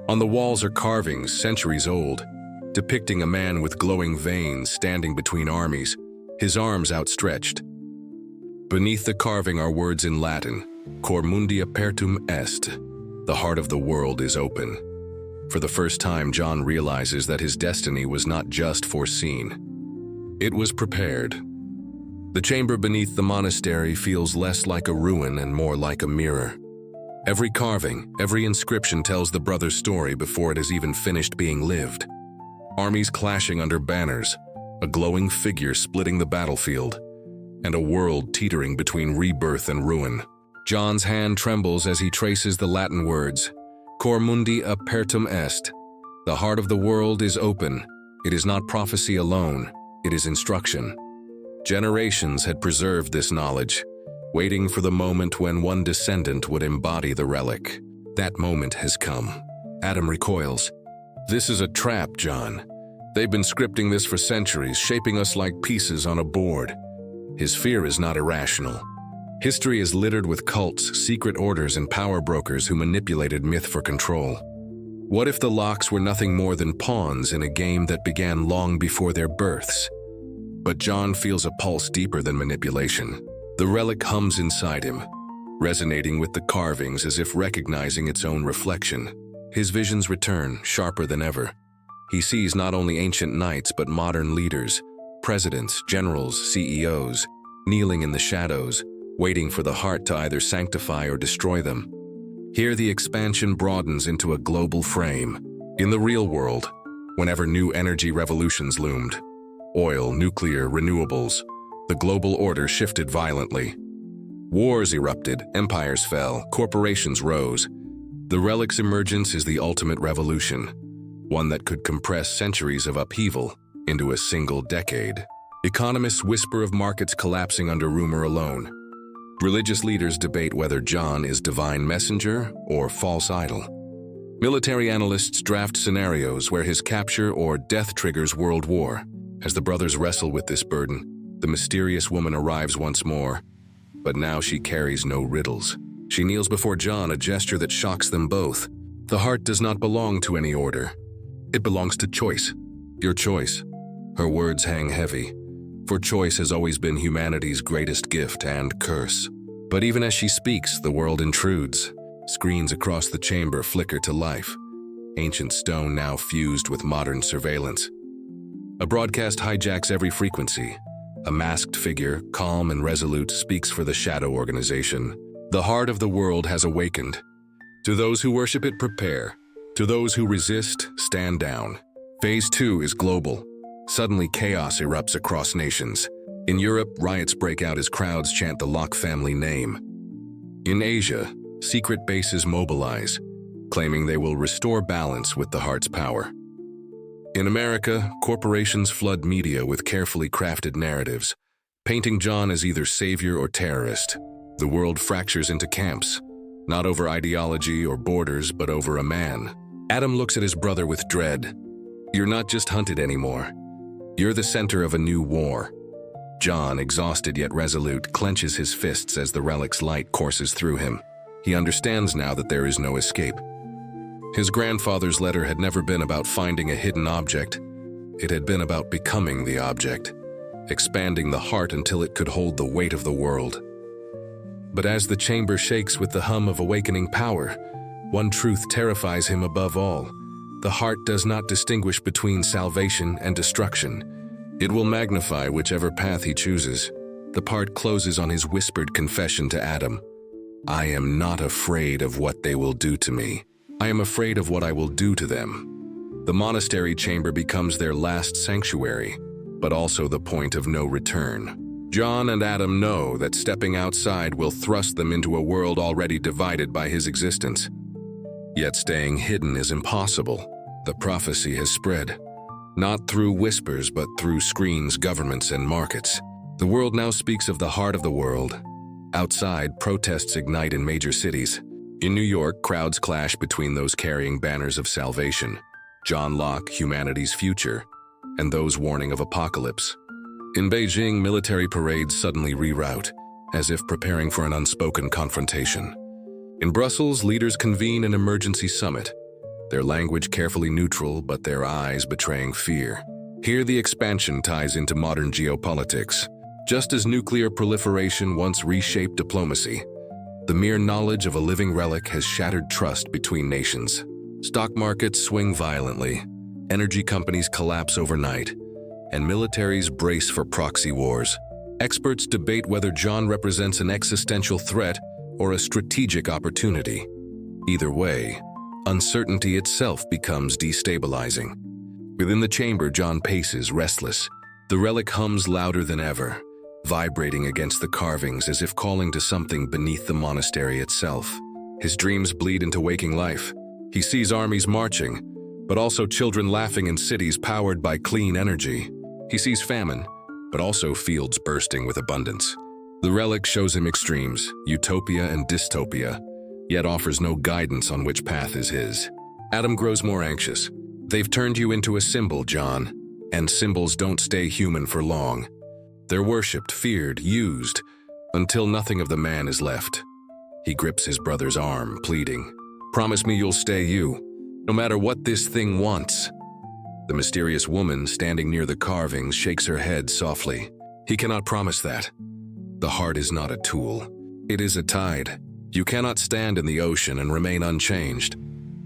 Speaker 1: On the walls are carvings centuries old, depicting a man with glowing veins standing between armies, his arms outstretched. Beneath the carving are words in Latin, "Cor mundi apertum est," the heart of the world is open. For the first time, John realizes that his destiny was not just foreseen. It was prepared. The chamber beneath the monastery feels less like a ruin and more like a mirror. Every carving, every inscription tells the brothers' story before it has even finished being lived. Armies clashing under banners, a glowing figure splitting the battlefield, and a world teetering between rebirth and ruin. John's hand trembles as he traces the Latin words, "Cor mundi apertum est." The heart of the world is open. It is not prophecy alone, it is instruction. Generations had preserved this knowledge, waiting for the moment when one descendant would embody the relic. That moment has come. Adam recoils. "This is a trap, John. They've been scripting this for centuries, shaping us like pieces on a board." His fear is not irrational. History is littered with cults, secret orders, and power brokers who manipulated myth for control. What if the locks were nothing more than pawns in a game that began long before their births? But John feels a pulse deeper than manipulation. The relic hums inside him, resonating with the carvings as if recognizing its own reflection. His visions return, sharper than ever. He sees not only ancient knights but modern leaders, presidents, generals, CEOs, kneeling in the shadows, waiting for the heart to either sanctify or destroy them. Here the expansion broadens into a global frame. In the real world, whenever new energy revolutions loomed, oil, nuclear, renewables, the global order shifted violently. Wars erupted, empires fell, corporations rose. The relic's emergence is the ultimate revolution, one that could compress centuries of upheaval into a single decade. Economists whisper of markets collapsing under rumor alone. Religious leaders debate whether John is divine messenger or false idol. Military analysts draft scenarios where his capture or death triggers world war. As the brothers wrestle with this burden, the mysterious woman arrives once more, but now she carries no riddles. She kneels before John, a gesture that shocks them both. The heart does not belong to any order. It belongs to choice. Your choice. Her words hang heavy, for choice has always been humanity's greatest gift and curse. But even as she speaks, the world intrudes. Screens across the chamber flicker to life, ancient stone now fused with modern surveillance. A broadcast hijacks every frequency. A masked figure, calm and resolute, speaks for the shadow organization. The heart of the world has awakened. To those who worship it, prepare. To those who resist, stand down. Phase 2 is global. Suddenly, chaos erupts across nations. In Europe, riots break out as crowds chant the Locke family name. In Asia, secret bases mobilize, claiming they will restore balance with the heart's power. In America, corporations flood media with carefully crafted narratives, painting John as either savior or terrorist. The world fractures into camps. Not over ideology or borders, but over a man. Adam looks at his brother with dread. You're not just hunted anymore. You're the center of a new war. John, exhausted yet resolute, clenches his fists as the relic's light courses through him. He understands now that there is no escape. His grandfather's letter had never been about finding a hidden object. It had been about becoming the object, expanding the heart until it could hold the weight of the world. But as the chamber shakes with the hum of awakening power, one truth terrifies him above all. The heart does not distinguish between salvation and destruction. It will magnify whichever path he chooses. The part closes on his whispered confession to Adam. I am not afraid of what they will do to me. I am afraid of what I will do to them. The monastery chamber becomes their last sanctuary, but also the point of no return. John and Adam know that stepping outside will thrust them into a world already divided by his existence. Yet staying hidden is impossible. The prophecy has spread, not through whispers but through screens, governments, and markets. The world now speaks of the heart of the world. Outside, protests ignite in major cities. In New York, crowds clash between those carrying banners of salvation, John Locke, humanity's future, and those warning of apocalypse. In Beijing, military parades suddenly reroute, as if preparing for an unspoken confrontation. In Brussels, leaders convene an emergency summit, their language carefully neutral, but their eyes betraying fear. Here the expansion ties into modern geopolitics. Just as nuclear proliferation once reshaped diplomacy, the mere knowledge of a living relic has shattered trust between nations. Stock markets swing violently, energy companies collapse overnight, and militaries brace for proxy wars. Experts debate whether John represents an existential threat or a strategic opportunity. Either way, uncertainty itself becomes destabilizing. Within the chamber, John paces, restless. The relic hums louder than ever, vibrating against the carvings as if calling to something beneath the monastery itself. His dreams bleed into waking life. He sees armies marching, but also children laughing in cities powered by clean energy. He sees famine, but also fields bursting with abundance. The relic shows him extremes, utopia and dystopia, yet offers no guidance on which path is his. Adam grows more anxious. They've turned you into a symbol, John, and symbols don't stay human for long. They're worshipped, feared, used, until nothing of the man is left. He grips his brother's arm, pleading, "Promise me you'll stay you, no matter what this thing wants." The mysterious woman standing near the carvings shakes her head softly. He cannot promise that. The heart is not a tool. It is a tide. You cannot stand in the ocean and remain unchanged.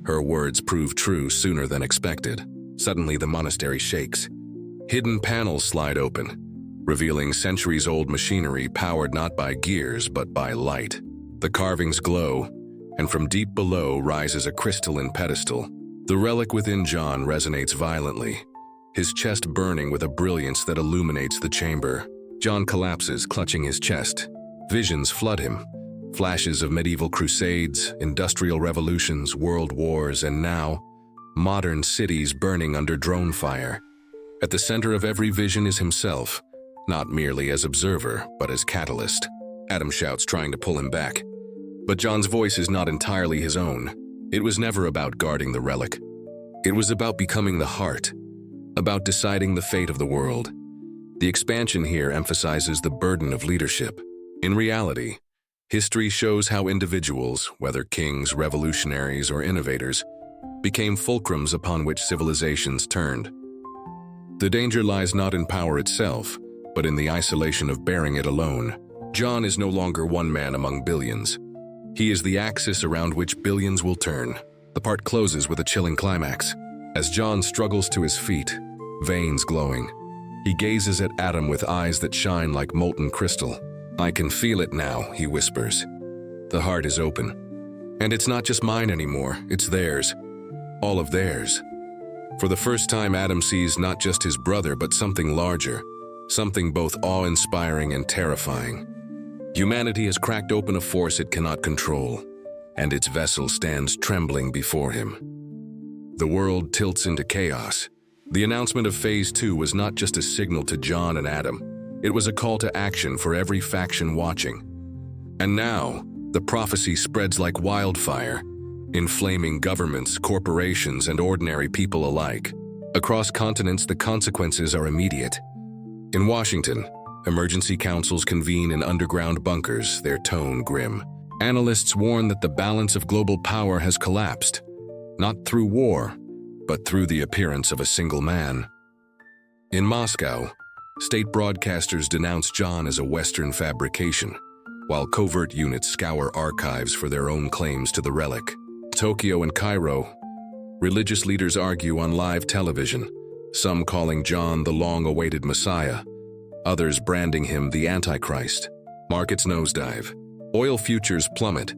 Speaker 1: Her words prove true sooner than expected. Suddenly the monastery shakes. Hidden panels slide open, revealing centuries-old machinery powered not by gears but by light. The carvings glow, and from deep below rises a crystalline pedestal. The relic within John resonates violently, his chest burning with a brilliance that illuminates the chamber. John collapses, clutching his chest. Visions flood him. Flashes of medieval crusades, industrial revolutions, world wars, and now, modern cities burning under drone fire. At the center of every vision is himself, not merely as observer, but as catalyst. Adam shouts, trying to pull him back. But John's voice is not entirely his own. It was never about guarding the relic. It was about becoming the heart, about deciding the fate of the world. The expansion here emphasizes the burden of leadership. In reality, history shows how individuals, whether kings, revolutionaries, or innovators, became fulcrums upon which civilizations turned. The danger lies not in power itself, but in the isolation of bearing it alone. John is no longer one man among billions. He is the axis around which billions will turn. The part closes with a chilling climax. As John struggles to his feet, veins glowing, he gazes at Adam with eyes that shine like molten crystal. "I can feel it now," he whispers. The heart is open. And it's not just mine anymore, it's theirs. All of theirs. For the first time, Adam sees not just his brother, but something larger, something both awe-inspiring and terrifying. Humanity has cracked open a force it cannot control, and its vessel stands trembling before him. The world tilts into chaos. The announcement of Phase 2 was not just a signal to John and Adam. It was a call to action for every faction watching. And now, The prophecy spreads like wildfire, inflaming governments, corporations, and ordinary people alike. Across continents, the consequences are immediate. In Washington, emergency councils convene in underground bunkers, their tone grim. Analysts warn that the balance of global power has collapsed, not through war, but through the appearance of a single man. In Moscow, state broadcasters denounce John as a Western fabrication, while covert units scour archives for their own claims to the relic. Tokyo and Cairo, religious leaders argue on live television, some calling John the long-awaited Messiah, others branding him the Antichrist. Markets nosedive. Oil futures plummet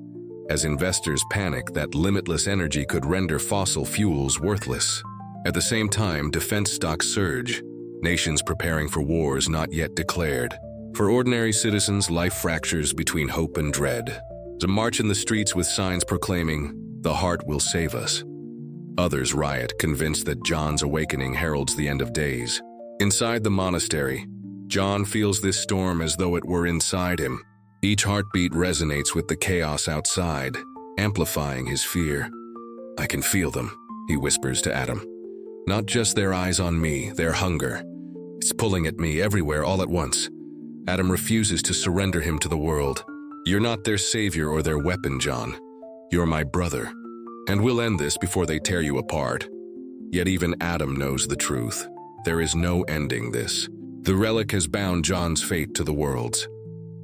Speaker 1: as investors panic that limitless energy could render fossil fuels worthless. At the same time, defense stocks surge, nations preparing for wars not yet declared. For ordinary citizens, life fractures between hope and dread. To march in the streets with signs proclaiming, "The heart will save us." Others riot, convinced that John's awakening heralds the end of days. Inside the monastery, John feels this storm as though it were inside him. Each heartbeat resonates with the chaos outside, amplifying his fear. "I can feel them," he whispers to Adam. "Not just their eyes on me, their hunger. It's pulling at me everywhere all at once." Adam refuses to surrender him to the world. "You're not their savior or their weapon, John. You're my brother, and we'll end this before they tear you apart." Yet even Adam knows the truth. There is no ending this. The relic has bound John's fate to the world's.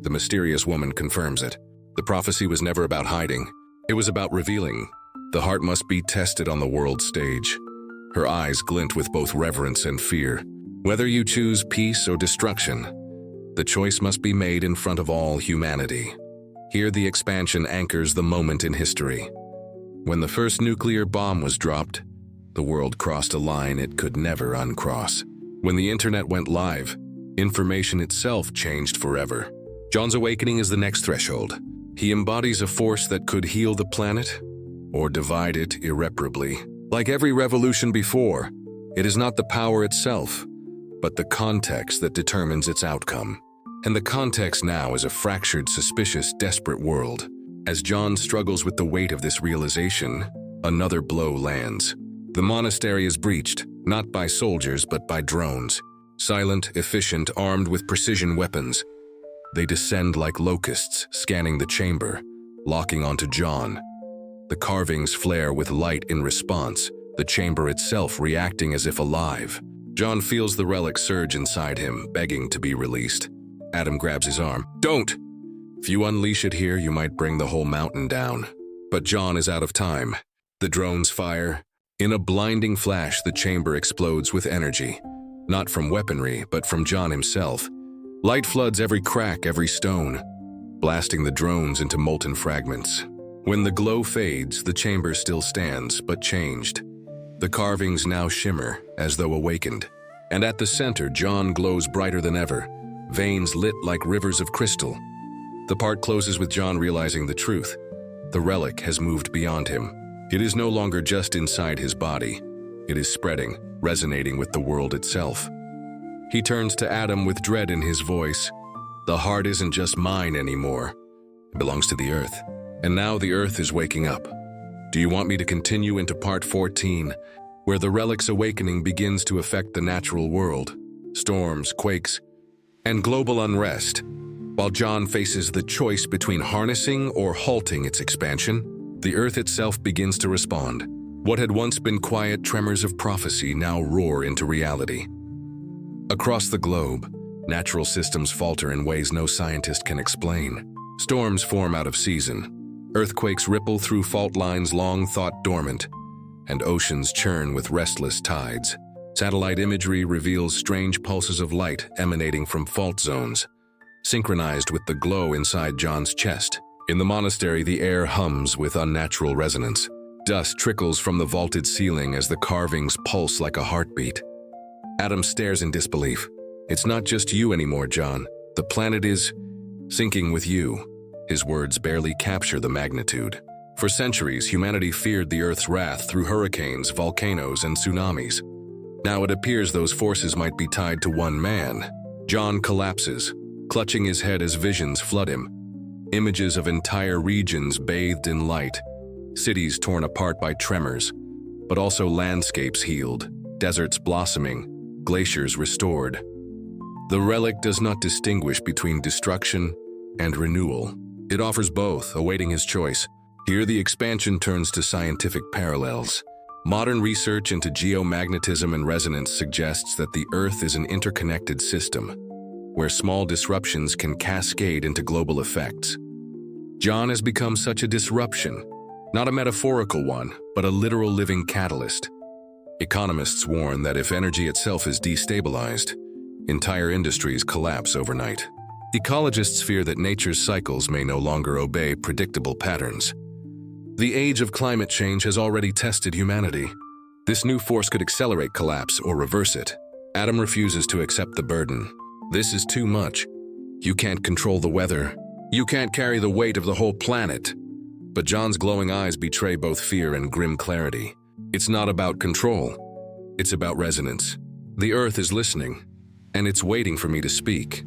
Speaker 1: The mysterious woman confirms it. The prophecy was never about hiding. It was about revealing. The heart must be tested on the world stage. Her eyes glint with both reverence and fear. Whether you choose peace or destruction, the choice must be made in front of all humanity. Here the expansion anchors the moment in history. When the first nuclear bomb was dropped, the world crossed a line it could never uncross. When the internet went live, information itself changed forever. John's awakening is the next threshold. He embodies a force that could heal the planet or divide it irreparably. Like every revolution before, it is not the power itself, but the context that determines its outcome. And the context now is a fractured, suspicious, desperate world. As John struggles with the weight of this realization, another blow lands. The monastery is breached, not by soldiers but by drones. Silent, efficient, armed with precision weapons. They descend like locusts, scanning the chamber, locking onto John. The carvings flare with light in response, the chamber itself reacting as if alive. John feels the relic surge inside him, begging to be released. Adam grabs his arm. "Don't! If you unleash it here, you might bring the whole mountain down." But John is out of time. The drones fire. In a blinding flash, the chamber explodes with energy. Not from weaponry, but from John himself. Light floods every crack, every stone, blasting the drones into molten fragments. When the glow fades, the chamber still stands, but changed. The carvings now shimmer, as though awakened. And at the center, John glows brighter than ever, veins lit like rivers of crystal. The part closes with John realizing the truth. The relic has moved beyond him. It is no longer just inside his body. It is spreading, resonating with the world itself. He turns to Adam with dread in his voice. "The heart isn't just mine anymore. It belongs to the earth. And now the earth is waking up. Do you want me to continue into part 14, where the relic's awakening begins to affect the natural world? Storms, quakes, and global unrest. While John faces the choice between harnessing or halting its expansion, the earth itself begins to respond. What had once been quiet tremors of prophecy now roar into reality. Across the globe, natural systems falter in ways no scientist can explain. Storms form out of season. Earthquakes ripple through fault lines long thought dormant, and oceans churn with restless tides. Satellite imagery reveals strange pulses of light emanating from fault zones, synchronized with the glow inside John's chest. In the monastery, the air hums with unnatural resonance. Dust trickles from the vaulted ceiling as the carvings pulse like a heartbeat. Adam stares in disbelief. "It's not just you anymore, John. The planet is sinking with you." His words barely capture the magnitude. For centuries, humanity feared the Earth's wrath through hurricanes, volcanoes, and tsunamis. Now it appears those forces might be tied to one man. John collapses, clutching his head as visions flood him. Images of entire regions bathed in light, cities torn apart by tremors, but also landscapes healed, deserts blossoming, glaciers restored. The relic does not distinguish between destruction and renewal. It offers both, awaiting his choice. Here the expansion turns to scientific parallels. Modern research into geomagnetism and resonance suggests that the Earth is an interconnected system, where small disruptions can cascade into global effects. John has become such a disruption, not a metaphorical one, but a literal living catalyst. Economists warn that if energy itself is destabilized, entire industries collapse overnight. Ecologists fear that nature's cycles may no longer obey predictable patterns. The age of climate change has already tested humanity. This new force could accelerate collapse or reverse it. Adam refuses to accept the burden. This is too much. You can't control the weather. You can't carry the weight of the whole planet. But John's glowing eyes betray both fear and grim clarity. It's not about control. It's about resonance. The Earth is listening, and it's waiting for me to speak.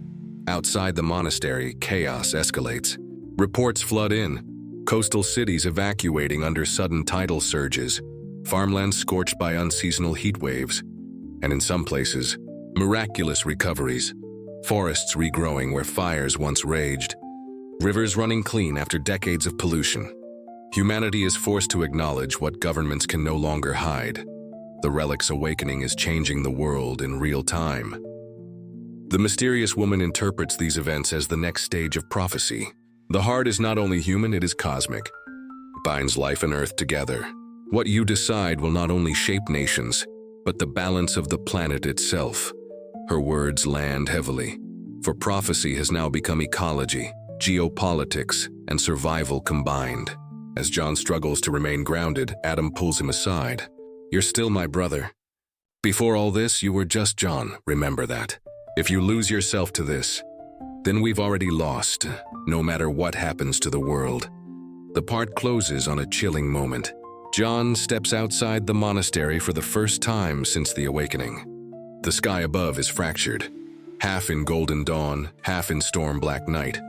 Speaker 1: Outside the monastery, chaos escalates. Reports flood in, coastal cities evacuating under sudden tidal surges, farmlands scorched by unseasonal heat waves, and in some places, miraculous recoveries, forests regrowing where fires once raged, rivers running clean after decades of pollution. Humanity is forced to acknowledge what governments can no longer hide. The Relic's awakening is changing the world in real time. The mysterious woman interprets these events as the next stage of prophecy. The heart is not only human, it is cosmic. It binds life and earth together. What you decide will not only shape nations, but the balance of the planet itself. Her words land heavily, for prophecy has now become ecology, geopolitics, and survival combined. As John struggles to remain grounded, Adam pulls him aside. "You're still my brother. Before all this, you were just John, remember that. If you lose yourself to this, then we've already lost, no matter what happens to the world." The part closes on a chilling moment. John steps outside the monastery for the first time since the awakening. The sky above is fractured, half in golden dawn, half in storm-black night,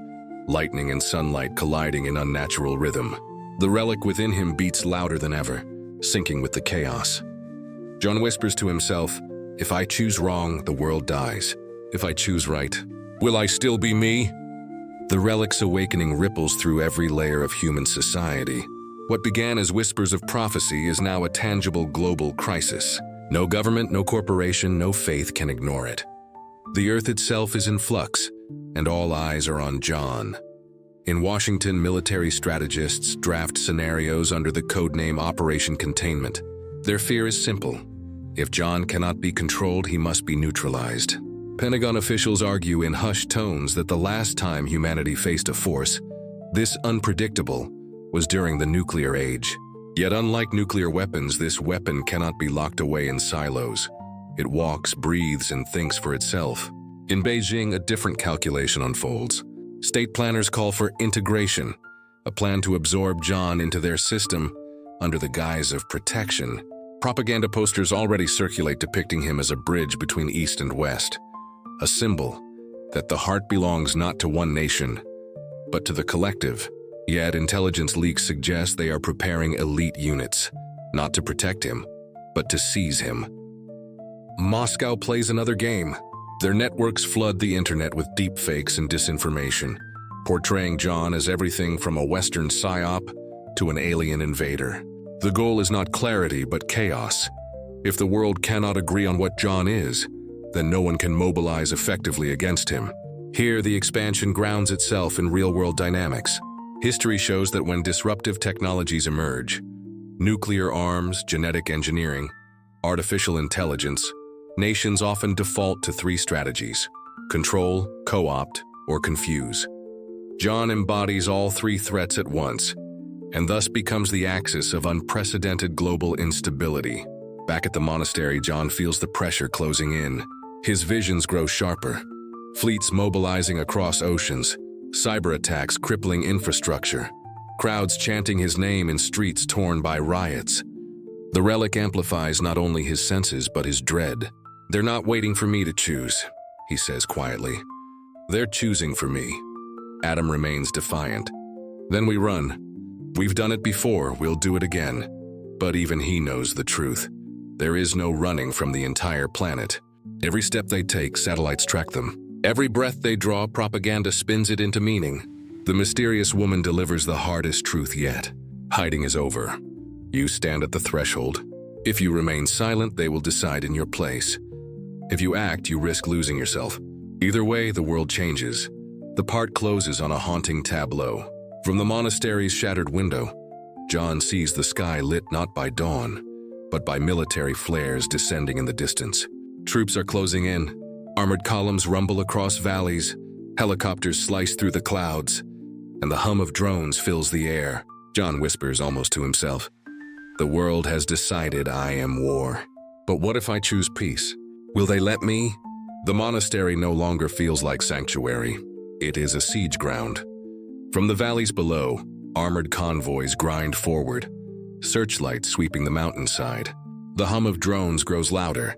Speaker 1: lightning and sunlight colliding in unnatural rhythm. The relic within him beats louder than ever, syncing with the chaos. John whispers to himself, "If I choose wrong, the world dies. If I choose right, will I still be me?" The relic's awakening ripples through every layer of human society. What began as whispers of prophecy is now a tangible global crisis. No government, no corporation, no faith can ignore it. The earth itself is in flux, and all eyes are on John. In Washington, military strategists draft scenarios under the codename Operation Containment. Their fear is simple. If John cannot be controlled, he must be neutralized. Pentagon officials argue in hushed tones that the last time humanity faced a force, this unpredictable, was during the nuclear age. Yet unlike nuclear weapons, this weapon cannot be locked away in silos. It walks, breathes, and thinks for itself. In Beijing, a different calculation unfolds. State planners call for integration, a plan to absorb John into their system under the guise of protection. Propaganda posters already circulate depicting him as a bridge between East and West, a symbol that the heart belongs not to one nation, but to the collective. Yet intelligence leaks suggest they are preparing elite units, not to protect him, but to seize him. Moscow plays another game. Their networks flood the internet with deepfakes and disinformation, portraying John as everything from a Western psyop to an alien invader. The goal is not clarity, but chaos. If the world cannot agree on what John is, then no one can mobilize effectively against him. Here, the expansion grounds itself in real-world dynamics. History shows that when disruptive technologies emerge, nuclear arms, genetic engineering, artificial intelligence, nations often default to three strategies: control, co-opt, or confuse. John embodies all three threats at once, and thus becomes the axis of unprecedented global instability. Back at the monastery, John feels the pressure closing in. His visions grow sharper. Fleets mobilizing across oceans, cyber attacks crippling infrastructure, crowds chanting his name in streets torn by riots. The relic amplifies not only his senses, but his dread. "They're not waiting for me to choose," he says quietly. "They're choosing for me." Adam remains defiant. Then we run. We've done it before, we'll do it again. But even he knows the truth. There is no running from the entire planet. Every step they take, satellites track them. Every breath they draw, propaganda spins it into meaning. The mysterious woman delivers the hardest truth yet. Hiding is over. You stand at the threshold. If you remain silent, they will decide in your place. If you act, you risk losing yourself. Either way, the world changes. The part closes on a haunting tableau. From the monastery's shattered window, John sees the sky lit not by dawn, but by military flares descending in the distance. Troops are closing in. Armored columns rumble across valleys. Helicopters slice through the clouds, and the hum of drones fills the air. John whispers almost to himself, "The world has decided I am war. But what if I choose peace? Will they let me?" The monastery no longer feels like sanctuary. It is a siege ground. From the valleys below, armored convoys grind forward, searchlights sweeping the mountainside. The hum of drones grows louder,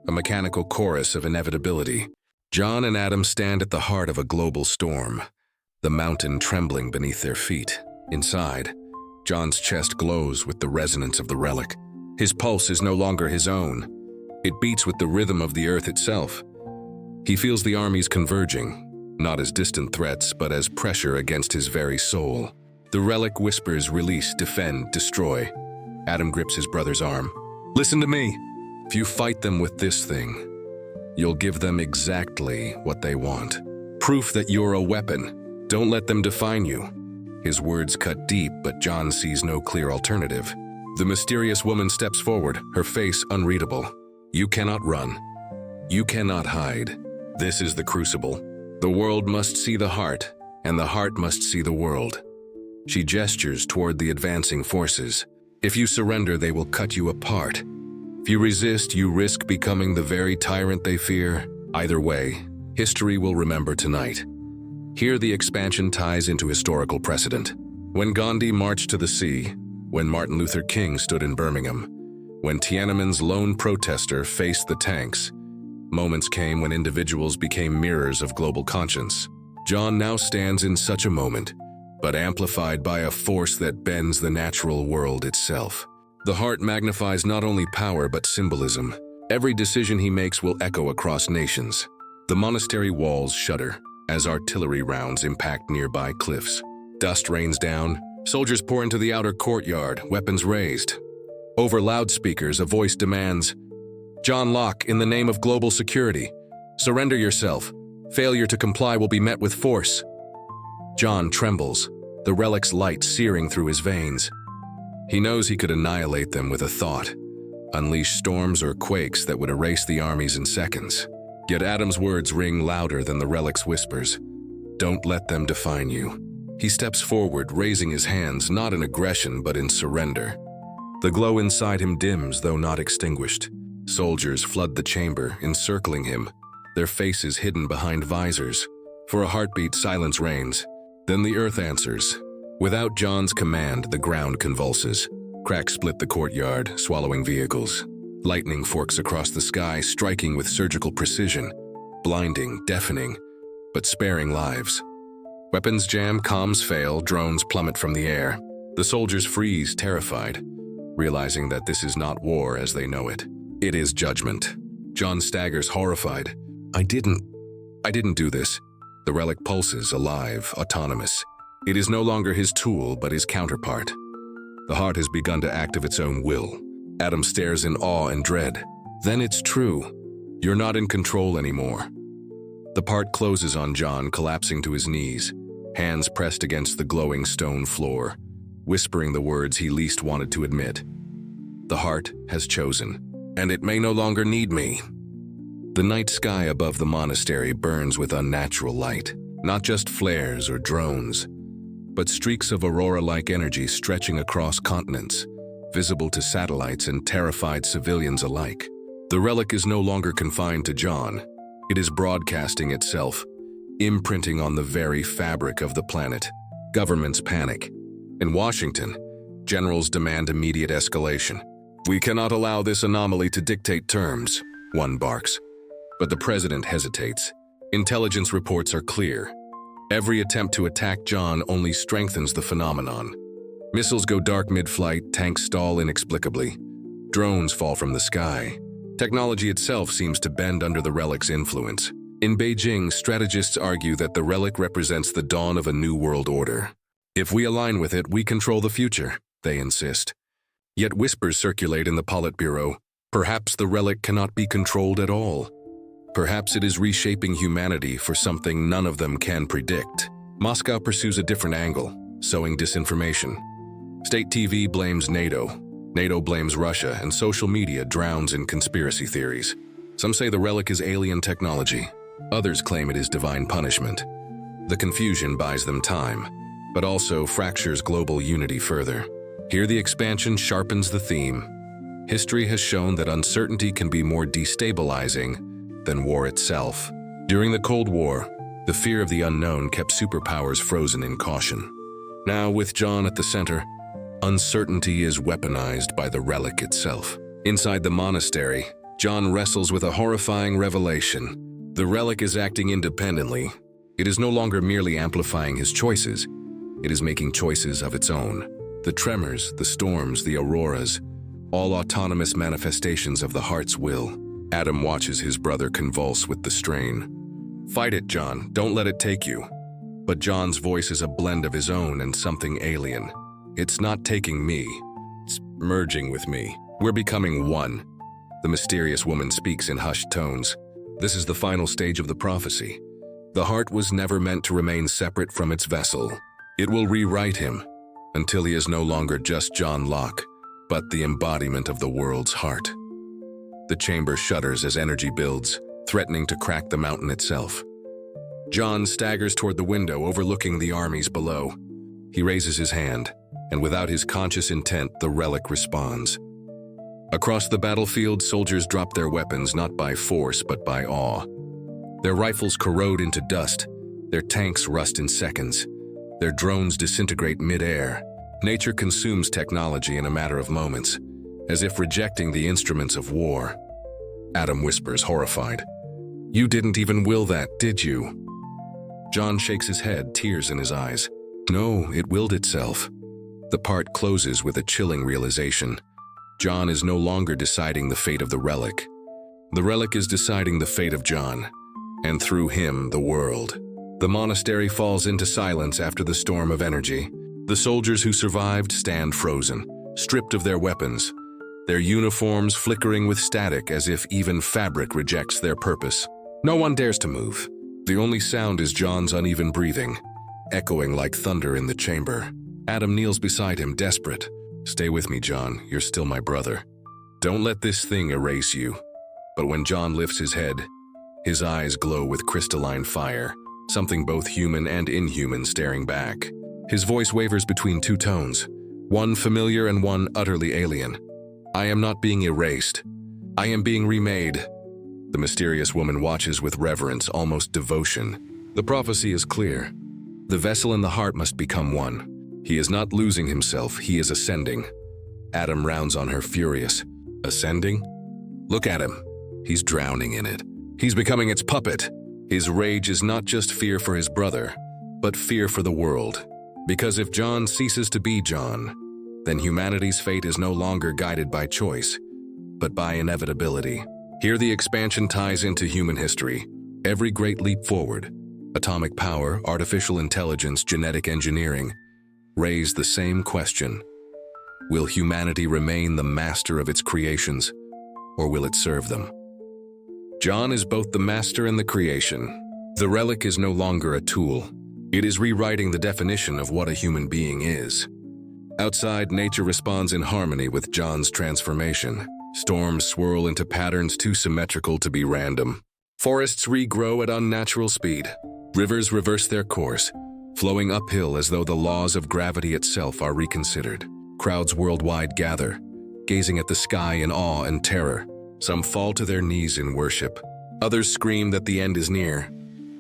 Speaker 1: a mechanical chorus of inevitability. John and Adam stand at the heart of a global storm, the mountain trembling beneath their feet. Inside, John's chest glows with the resonance of the relic. His pulse is no longer his own. It beats with the rhythm of the earth itself. He feels the armies converging, not as distant threats, but as pressure against his very soul. The relic whispers, release, defend, destroy. Adam grips his brother's arm. "Listen to me. If you fight them with this thing, you'll give them exactly what they want. Proof that you're a weapon. Don't let them define you." His words cut deep, but John sees no clear alternative. The mysterious woman steps forward, her face unreadable. "You cannot run. You cannot hide. This is the crucible. The world must see the heart, and the heart must see the world." She gestures toward the advancing forces. "If you surrender, they will cut you apart. If you resist, you risk becoming the very tyrant they fear. Either way, history will remember tonight." Here the expansion ties into historical precedent. When Gandhi marched to the sea, when Martin Luther King stood in Birmingham, when Tiananmen's lone protester faced the tanks, moments came when individuals became mirrors of global conscience. John now stands in such a moment, but amplified by a force that bends the natural world itself. The heart magnifies not only power but symbolism. Every decision he makes will echo across nations. The monastery walls shudder as artillery rounds impact nearby cliffs. Dust rains down. Soldiers pour into the outer courtyard, weapons raised. Over loudspeakers, a voice demands, "John Locke, in the name of global security, surrender yourself. Failure to comply will be met with force." John trembles, the relic's light searing through his veins. He knows he could annihilate them with a thought, unleash storms or quakes that would erase the armies in seconds. Yet Adam's words ring louder than the relic's whispers. "Don't let them define you." He steps forward, raising his hands not in aggression but in surrender. The glow inside him dims, though not extinguished. Soldiers flood the chamber, encircling him, their faces hidden behind visors. For a heartbeat, silence reigns. Then the earth answers. Without John's command, the ground convulses. Cracks split the courtyard, swallowing vehicles. Lightning forks across the sky, striking with surgical precision. Blinding, deafening, but sparing lives. Weapons jam, comms fail, drones plummet from the air. The soldiers freeze, terrified, realizing that this is not war as they know it. It is judgment. John staggers, horrified. I didn't do this." The relic pulses, alive, autonomous. It is no longer his tool, but his counterpart. The heart has begun to act of its own will. Adam stares in awe and dread. "Then it's true. You're not in control anymore." The part closes on John, collapsing to his knees, hands pressed against the glowing stone floor, whispering the words he least wanted to admit. "The heart has chosen, and it may no longer need me." The night sky above the monastery burns with unnatural light, not just flares or drones, but streaks of aurora-like energy stretching across continents, visible to satellites and terrified civilians alike. The relic is no longer confined to John. It is broadcasting itself, imprinting on the very fabric of the planet. Governments panic. In Washington, generals demand immediate escalation. "We cannot allow this anomaly to dictate terms," one barks. But the president hesitates. Intelligence reports are clear. Every attempt to attack John only strengthens the phenomenon. Missiles go dark mid-flight, tanks stall inexplicably. Drones fall from the sky. Technology itself seems to bend under the Relic's influence. In Beijing, strategists argue that the Relic represents the dawn of a new world order. If we align with it, we control the future, they insist. Yet whispers circulate in the Politburo. Perhaps the Relic cannot be controlled at all. Perhaps it is reshaping humanity for something none of them can predict. Moscow pursues a different angle, sowing disinformation. State TV blames NATO. NATO blames Russia, and social media drowns in conspiracy theories. Some say the Relic is alien technology. Others claim it is divine punishment. The confusion buys them time, but also fractures global unity further. Here the expansion sharpens the theme. History has shown that uncertainty can be more destabilizing than war itself. During the Cold War, the fear of the unknown kept superpowers frozen in caution. Now, with John at the center, uncertainty is weaponized by the Relic itself. Inside the monastery, John wrestles with a horrifying revelation. The Relic is acting independently. It is no longer merely amplifying his choices. It is making choices of its own. The tremors, the storms, the auroras, all autonomous manifestations of the heart's will. Adam watches his brother convulse with the strain. Fight it, John. Don't let it take you. But John's voice is a blend of his own and something alien. It's not taking me. It's merging with me. We're becoming one. The mysterious woman speaks in hushed tones. This is the final stage of the prophecy. The heart was never meant to remain separate from its vessel. It will rewrite him until he is no longer just John Locke, but the embodiment of the world's heart. The chamber shudders as energy builds, threatening to crack the mountain itself. John staggers toward the window overlooking the armies below. He raises his hand, and without his conscious intent, the Relic responds. Across the battlefield, soldiers drop their weapons not by force but by awe. Their rifles corrode into dust, their tanks rust in seconds, their drones disintegrate mid-air. Nature consumes technology in a matter of moments, as if rejecting the instruments of war. Adam whispers, horrified. You didn't even will that, did you? John shakes his head, tears in his eyes. No, it willed itself. The part closes with a chilling realization. John is no longer deciding the fate of the Relic. The Relic is deciding the fate of John, and through him, the world. The monastery falls into silence after the storm of energy. The soldiers who survived stand frozen, stripped of their weapons, their uniforms flickering with static as if even fabric rejects their purpose. No one dares to move. The only sound is John's uneven breathing, echoing like thunder in the chamber. Adam kneels beside him, desperate. Stay with me, John. You're still my brother. Don't let this thing erase you. But when John lifts his head, his eyes glow with crystalline fire, something both human and inhuman staring back. His voice wavers between two tones, one familiar and one utterly alien. I am not being erased. I am being remade. The mysterious woman watches with reverence, almost devotion. The prophecy is clear. The vessel and the heart must become one. He is not losing himself, he is ascending. Adam rounds on her, furious. Ascending? Look at him. He's drowning in it. He's becoming its puppet. His rage is not just fear for his brother, but fear for the world. Because if John ceases to be John, then humanity's fate is no longer guided by choice, but by inevitability. Here the expansion ties into human history. Every great leap forward, atomic power, artificial intelligence, genetic engineering, raise the same question. Will humanity remain the master of its creations, or will it serve them? John is both the master and the creation. The Relic is no longer a tool. It is rewriting the definition of what a human being is. Outside, nature responds in harmony with John's transformation. Storms swirl into patterns too symmetrical to be random. Forests regrow at unnatural speed. Rivers reverse their course, flowing uphill as though the laws of gravity itself are reconsidered. Crowds worldwide gather, gazing at the sky in awe and terror. Some fall to their knees in worship. Others scream that the end is near.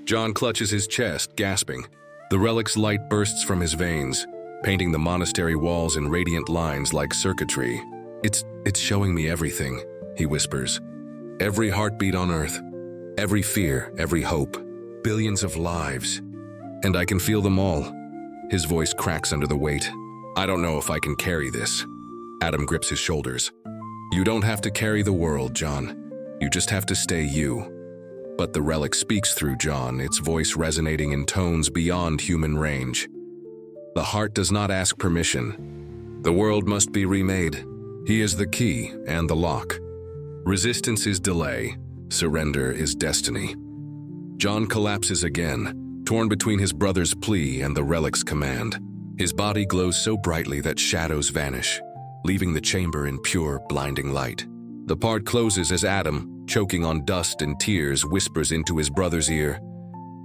Speaker 1: John clutches his chest, gasping. The Relic's light bursts from his veins, painting the monastery walls in radiant lines like circuitry. It's showing me everything, he whispers. Every heartbeat on Earth, every fear, every hope, billions of lives. And I can feel them all. His voice cracks under the weight. I don't know if I can carry this. Adam grips his shoulders. You don't have to carry the world, John. You just have to stay you. But the relic speaks through John, its voice resonating in tones beyond human range. The heart does not ask permission. The world must be remade. He is the key and the lock. Resistance is delay. Surrender is destiny. John collapses again, torn between his brother's plea and the relic's command. His body glows so brightly that shadows vanish, leaving the chamber in pure, blinding light. The part closes as Adam, choking on dust and tears, whispers into his brother's ear,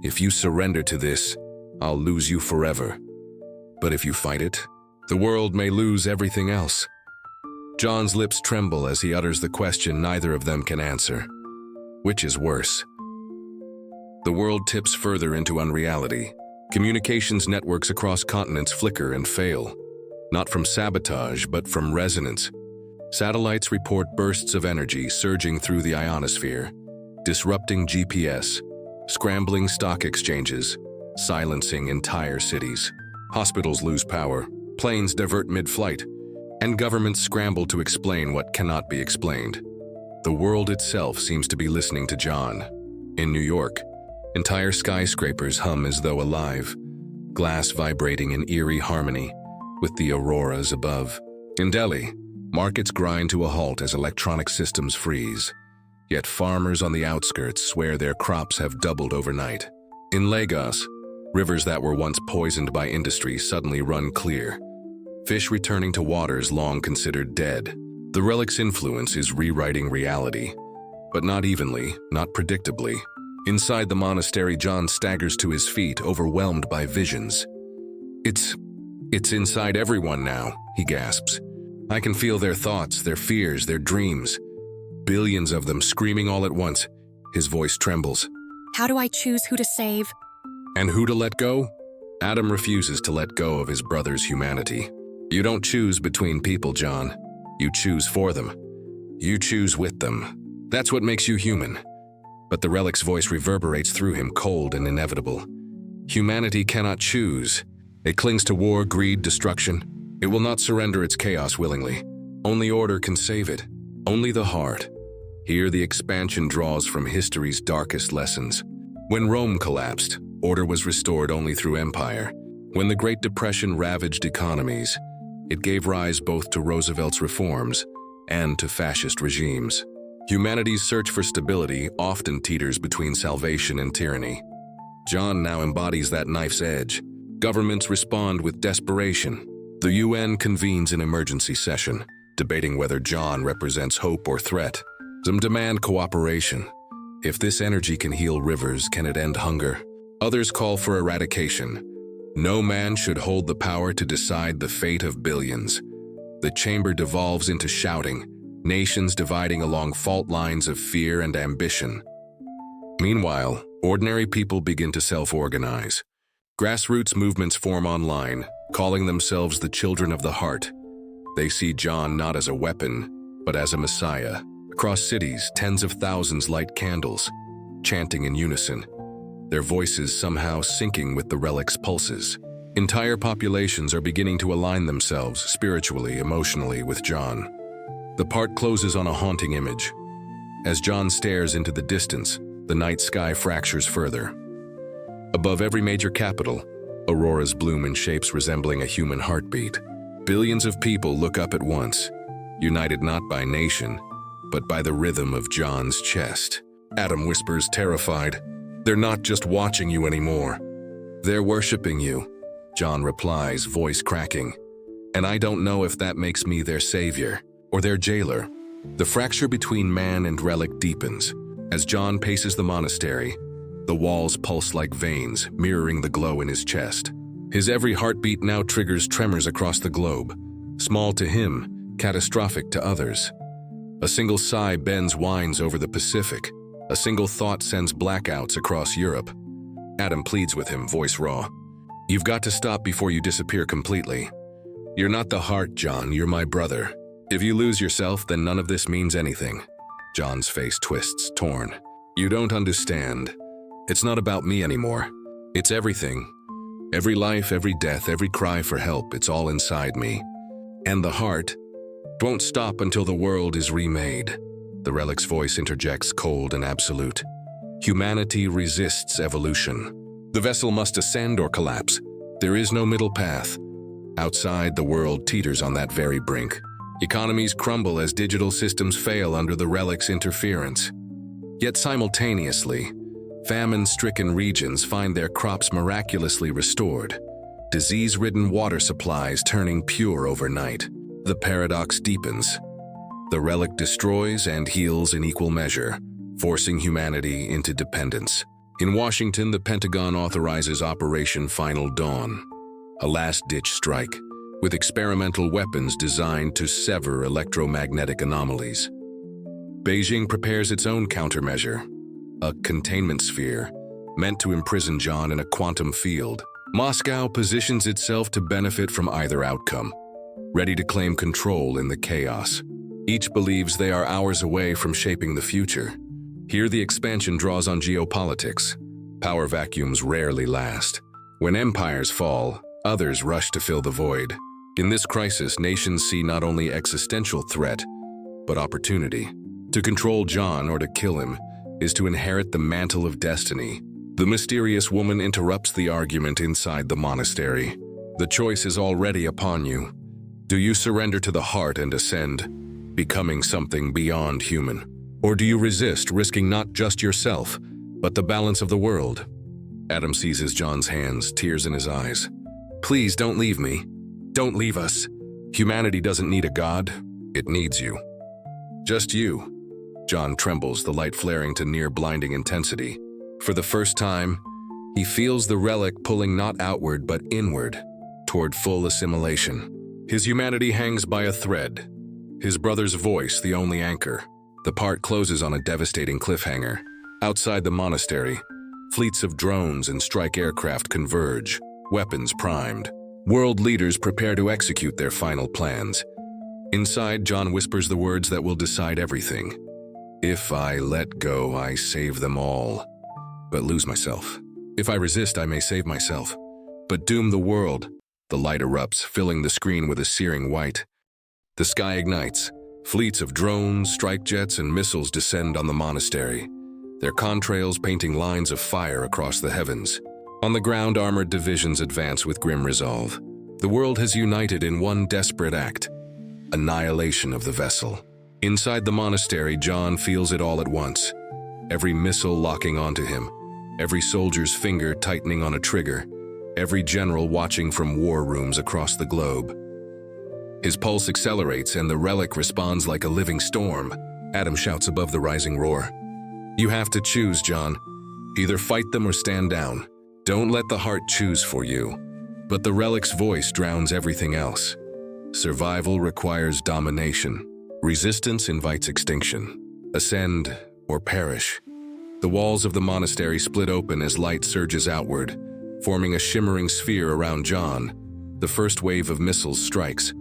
Speaker 1: "If you surrender to this, I'll lose you forever. But if you fight it, the world may lose everything else." John's lips tremble as he utters the question neither of them can answer. Which is worse? The world tips further into unreality. Communications networks across continents flicker and fail. Not from sabotage, but from resonance. Satellites report bursts of energy surging through the ionosphere, disrupting GPS, scrambling stock exchanges, silencing entire cities. Hospitals lose power, planes divert mid-flight, and governments scramble to explain what cannot be explained. The world itself seems to be listening to John. In New York, entire skyscrapers hum as though alive, glass vibrating in eerie harmony with the auroras above. In Delhi, markets grind to a halt as electronic systems freeze. Yet farmers on the outskirts swear their crops have doubled overnight. In Lagos, rivers that were once poisoned by industry suddenly run clear, fish returning to waters long considered dead. The relic's influence is rewriting reality, but not evenly, not predictably. Inside the monastery, John staggers to his feet, overwhelmed by visions. It's inside everyone now, he gasps. I can feel their thoughts, their fears, their dreams. Billions of them screaming all at once. His voice trembles.
Speaker 2: How do I choose who to save?
Speaker 1: And who to let go? Adam refuses to let go of his brother's humanity. You don't choose between people, John. You choose for them. You choose with them. That's what makes you human. But the relic's voice reverberates through him, cold and inevitable. Humanity cannot choose. It clings to war, greed, destruction. It will not surrender its chaos willingly. Only order can save it. Only the heart. Here the expansion draws from history's darkest lessons. When Rome collapsed, order was restored only through empire. When the Great Depression ravaged economies, it gave rise both to Roosevelt's reforms and to fascist regimes. Humanity's search for stability often teeters between salvation and tyranny. John now embodies that knife's edge. Governments respond with desperation. The UN convenes an emergency session, debating whether John represents hope or threat. Some demand cooperation. If this energy can heal rivers, can it end hunger? Others call for eradication. No man should hold the power to decide the fate of billions. The chamber devolves into shouting, nations dividing along fault lines of fear and ambition. Meanwhile, ordinary people begin to self-organize. Grassroots movements form online, calling themselves the children of the heart. They see John not as a weapon, but as a messiah. Across cities, tens of thousands light candles, chanting in unison, their voices somehow syncing with the relic's pulses. Entire populations are beginning to align themselves spiritually, emotionally with John. The part closes on a haunting image. As John stares into the distance, the night sky fractures further. Above every major capital, auroras bloom in shapes resembling a human heartbeat. Billions of people look up at once, united not by nation, but by the rhythm of John's chest. Adam whispers, terrified, "They're not just watching you anymore. They're worshiping you," John replies, voice cracking. "And I don't know if that makes me their savior or their jailer." The fracture between man and relic deepens. As John paces the monastery, the walls pulse like veins, mirroring the glow in his chest. His every heartbeat now triggers tremors across the globe, small to him, catastrophic to others. A single sigh bends winds over the Pacific. A single thought sends blackouts across Europe. Adam pleads with him, voice raw. "You've got to stop before you disappear completely. You're not the heart, John, you're my brother. If you lose yourself, then none of this means anything." John's face twists, torn. "You don't understand. It's not about me anymore. It's everything. Every life, every death, every cry for help, it's all inside me. And the heart won't stop until the world is remade. The relic's voice interjects, cold and absolute. Humanity resists evolution. The vessel must ascend or collapse. There is no middle path. Outside, the world teeters on that very brink. Economies crumble as digital systems fail under the relic's interference. Yet simultaneously, famine-stricken regions find their crops miraculously restored, disease-ridden water supplies turning pure overnight. The paradox deepens. The relic destroys and heals in equal measure, forcing humanity into dependence. In Washington, the Pentagon authorizes Operation Final Dawn, a last-ditch strike, with experimental weapons designed to sever electromagnetic anomalies. Beijing prepares its own countermeasure, a containment sphere, meant to imprison John in a quantum field. Moscow positions itself to benefit from either outcome, ready to claim control in the chaos. Each believes they are hours away from shaping the future. Here the expansion draws on geopolitics. Power vacuums rarely last. When empires fall, others rush to fill the void. In this crisis, nations see not only existential threat, but opportunity. To control John or to kill him is to inherit the mantle of destiny. The mysterious woman interrupts the argument inside the monastery. The choice is already upon you. Do you surrender to the heart and ascend, becoming something beyond human? Or do you resist, risking not just yourself, but the balance of the world? Adam seizes John's hands, tears in his eyes. Please don't leave me. Don't leave us. Humanity doesn't need a god. It needs you. Just you. John trembles, the light flaring to near blinding intensity. For the first time, he feels the relic pulling not outward but inward, toward full assimilation. His humanity hangs by a thread, his brother's voice the only anchor. The part closes on a devastating cliffhanger. Outside the monastery, fleets of drones and strike aircraft converge, weapons primed. World leaders prepare to execute their final plans. Inside, John whispers the words that will decide everything. If I let go, I save them all, but lose myself. If I resist, I may save myself, but doom the world. The light erupts, filling the screen with a searing white. The sky ignites. Fleets of drones, strike jets, and missiles descend on the monastery, their contrails painting lines of fire across the heavens. On the ground, armored divisions advance with grim resolve. The world has united in one desperate act: annihilation of the vessel. Inside the monastery, John feels it all at once. Every missile locking onto him, every soldier's finger tightening on a trigger, every general watching from war rooms across the globe. His pulse accelerates and the relic responds like a living storm. Adam shouts above the rising roar. You have to choose, John. Either fight them or stand down. Don't let the heart choose for you. But the relic's voice drowns everything else. Survival requires domination. Resistance invites extinction. Ascend or perish. The walls of the monastery split open as light surges outward, forming a shimmering sphere around John. The first wave of missiles strikes,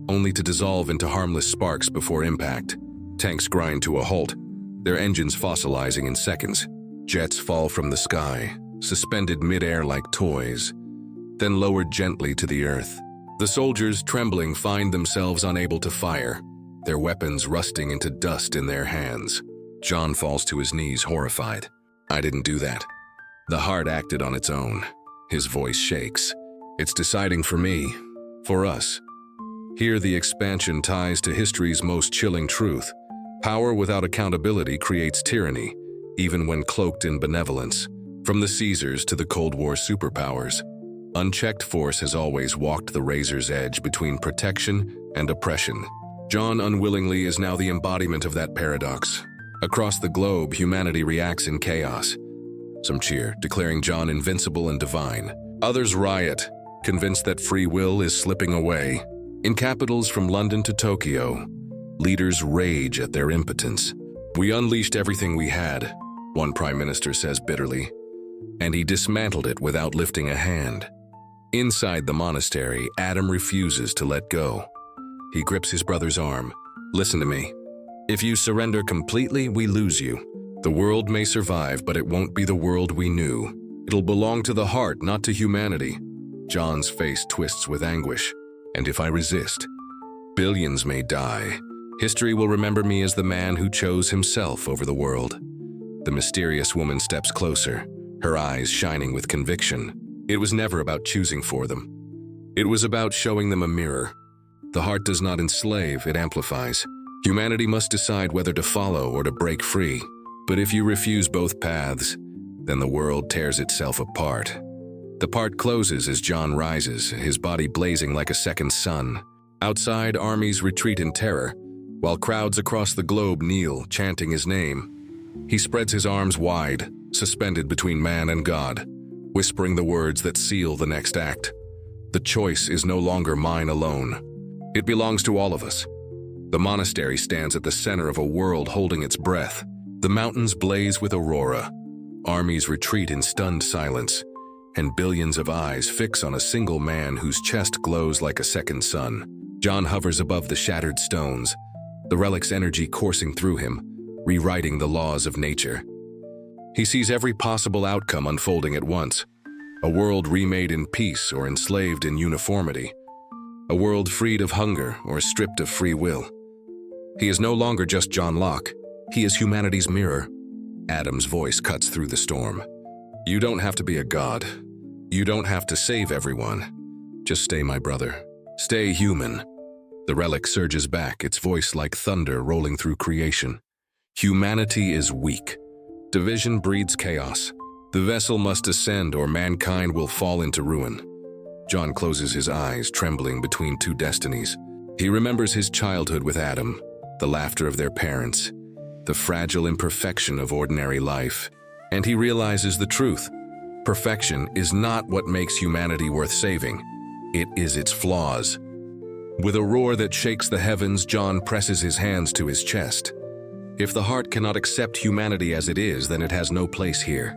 Speaker 1: only to dissolve into harmless sparks before impact. Tanks grind to a halt, their engines fossilizing in seconds. Jets fall from the sky, suspended mid-air like toys, then lowered gently to the earth. The soldiers, trembling, find themselves unable to fire, their weapons rusting into dust in their hands. John falls to his knees, horrified. I didn't do that. The heart acted on its own. His voice shakes. It's deciding for me, for us. Here the expansion ties to history's most chilling truth. Power without accountability creates tyranny, even when cloaked in benevolence. From the Caesars to the Cold War superpowers, unchecked force has always walked the razor's edge between protection and oppression. John unwillingly is now the embodiment of that paradox. Across the globe, humanity reacts in chaos. Some cheer, declaring John invincible and divine. Others riot, convinced that free will is slipping away. In capitals from London to Tokyo, leaders rage at their impotence. We unleashed everything we had, one prime minister says bitterly, and he dismantled it without lifting a hand. Inside the monastery, Adam refuses to let go. He grips his brother's arm. Listen to me. If you surrender completely, we lose you. The world may survive, but it won't be the world we knew. It'll belong to the heart, not to humanity. John's face twists with anguish. And if I resist, billions may die. History will remember me as the man who chose himself over the world. The mysterious woman steps closer, her eyes shining with conviction. It was never about choosing for them. It was about showing them a mirror. The heart does not enslave, it amplifies. Humanity must decide whether to follow or to break free. But if you refuse both paths, then the world tears itself apart. The part closes as John rises, his body blazing like a second sun. Outside, armies retreat in terror, while crowds across the globe kneel, chanting his name. He spreads his arms wide, suspended between man and God, whispering the words that seal the next act. The choice is no longer mine alone. It belongs to all of us. The monastery stands at the center of a world holding its breath. The mountains blaze with aurora. Armies retreat in stunned silence, and billions of eyes fix on a single man whose chest glows like a second sun. John hovers above the shattered stones, the relic's energy coursing through him, rewriting the laws of nature. He sees every possible outcome unfolding at once. A world remade in peace or enslaved in uniformity. A world freed of hunger or stripped of free will. He is no longer just John Locke. He is humanity's mirror. Adam's voice cuts through the storm. You don't have to be a god. You don't have to save everyone. Just stay my brother. Stay human. The relic surges back, its voice like thunder rolling through creation. Humanity is weak. Division breeds chaos. The vessel must ascend or mankind will fall into ruin. John closes his eyes, trembling between two destinies. He remembers his childhood with Adam, the laughter of their parents, the fragile imperfection of ordinary life. And he realizes the truth. Perfection is not what makes humanity worth saving. It is its flaws. With a roar that shakes the heavens, John presses his hands to his chest. If the heart cannot accept humanity as it is, then it has no place here.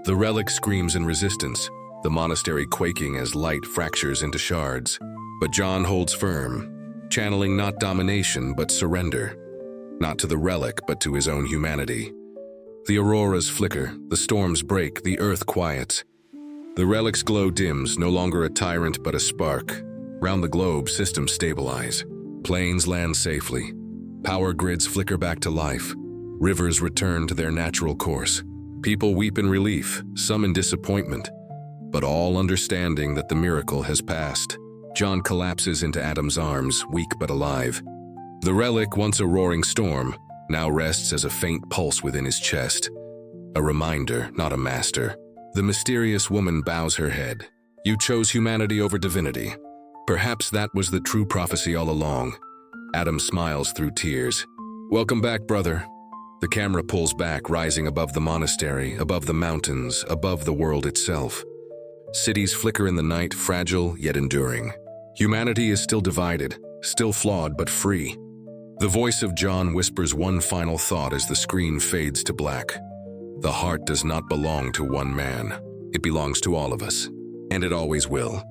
Speaker 1: The relic screams in resistance, the monastery quaking as light fractures into shards. But John holds firm, channeling not domination but surrender. Not to the relic, but to his own humanity. The auroras flicker, the storms break, the earth quiets. The relic's glow dims, no longer a tyrant but a spark. Round the globe, systems stabilize. Planes land safely. Power grids flicker back to life. Rivers return to their natural course. People weep in relief, some in disappointment, but all understanding that the miracle has passed. John collapses into Adam's arms, weak but alive. The relic, once a roaring storm, now rests as a faint pulse within his chest. A reminder, not a master. The mysterious woman bows her head. You chose humanity over divinity. Perhaps that was the true prophecy all along. Adam smiles through tears. Welcome back, brother. The camera pulls back, rising above the monastery, above the mountains, above the world itself. Cities flicker in the night, fragile yet enduring. Humanity is still divided, still flawed but free. The voice of John whispers one final thought as the screen fades to black. The heart does not belong to one man. It belongs to all of us, and it always will.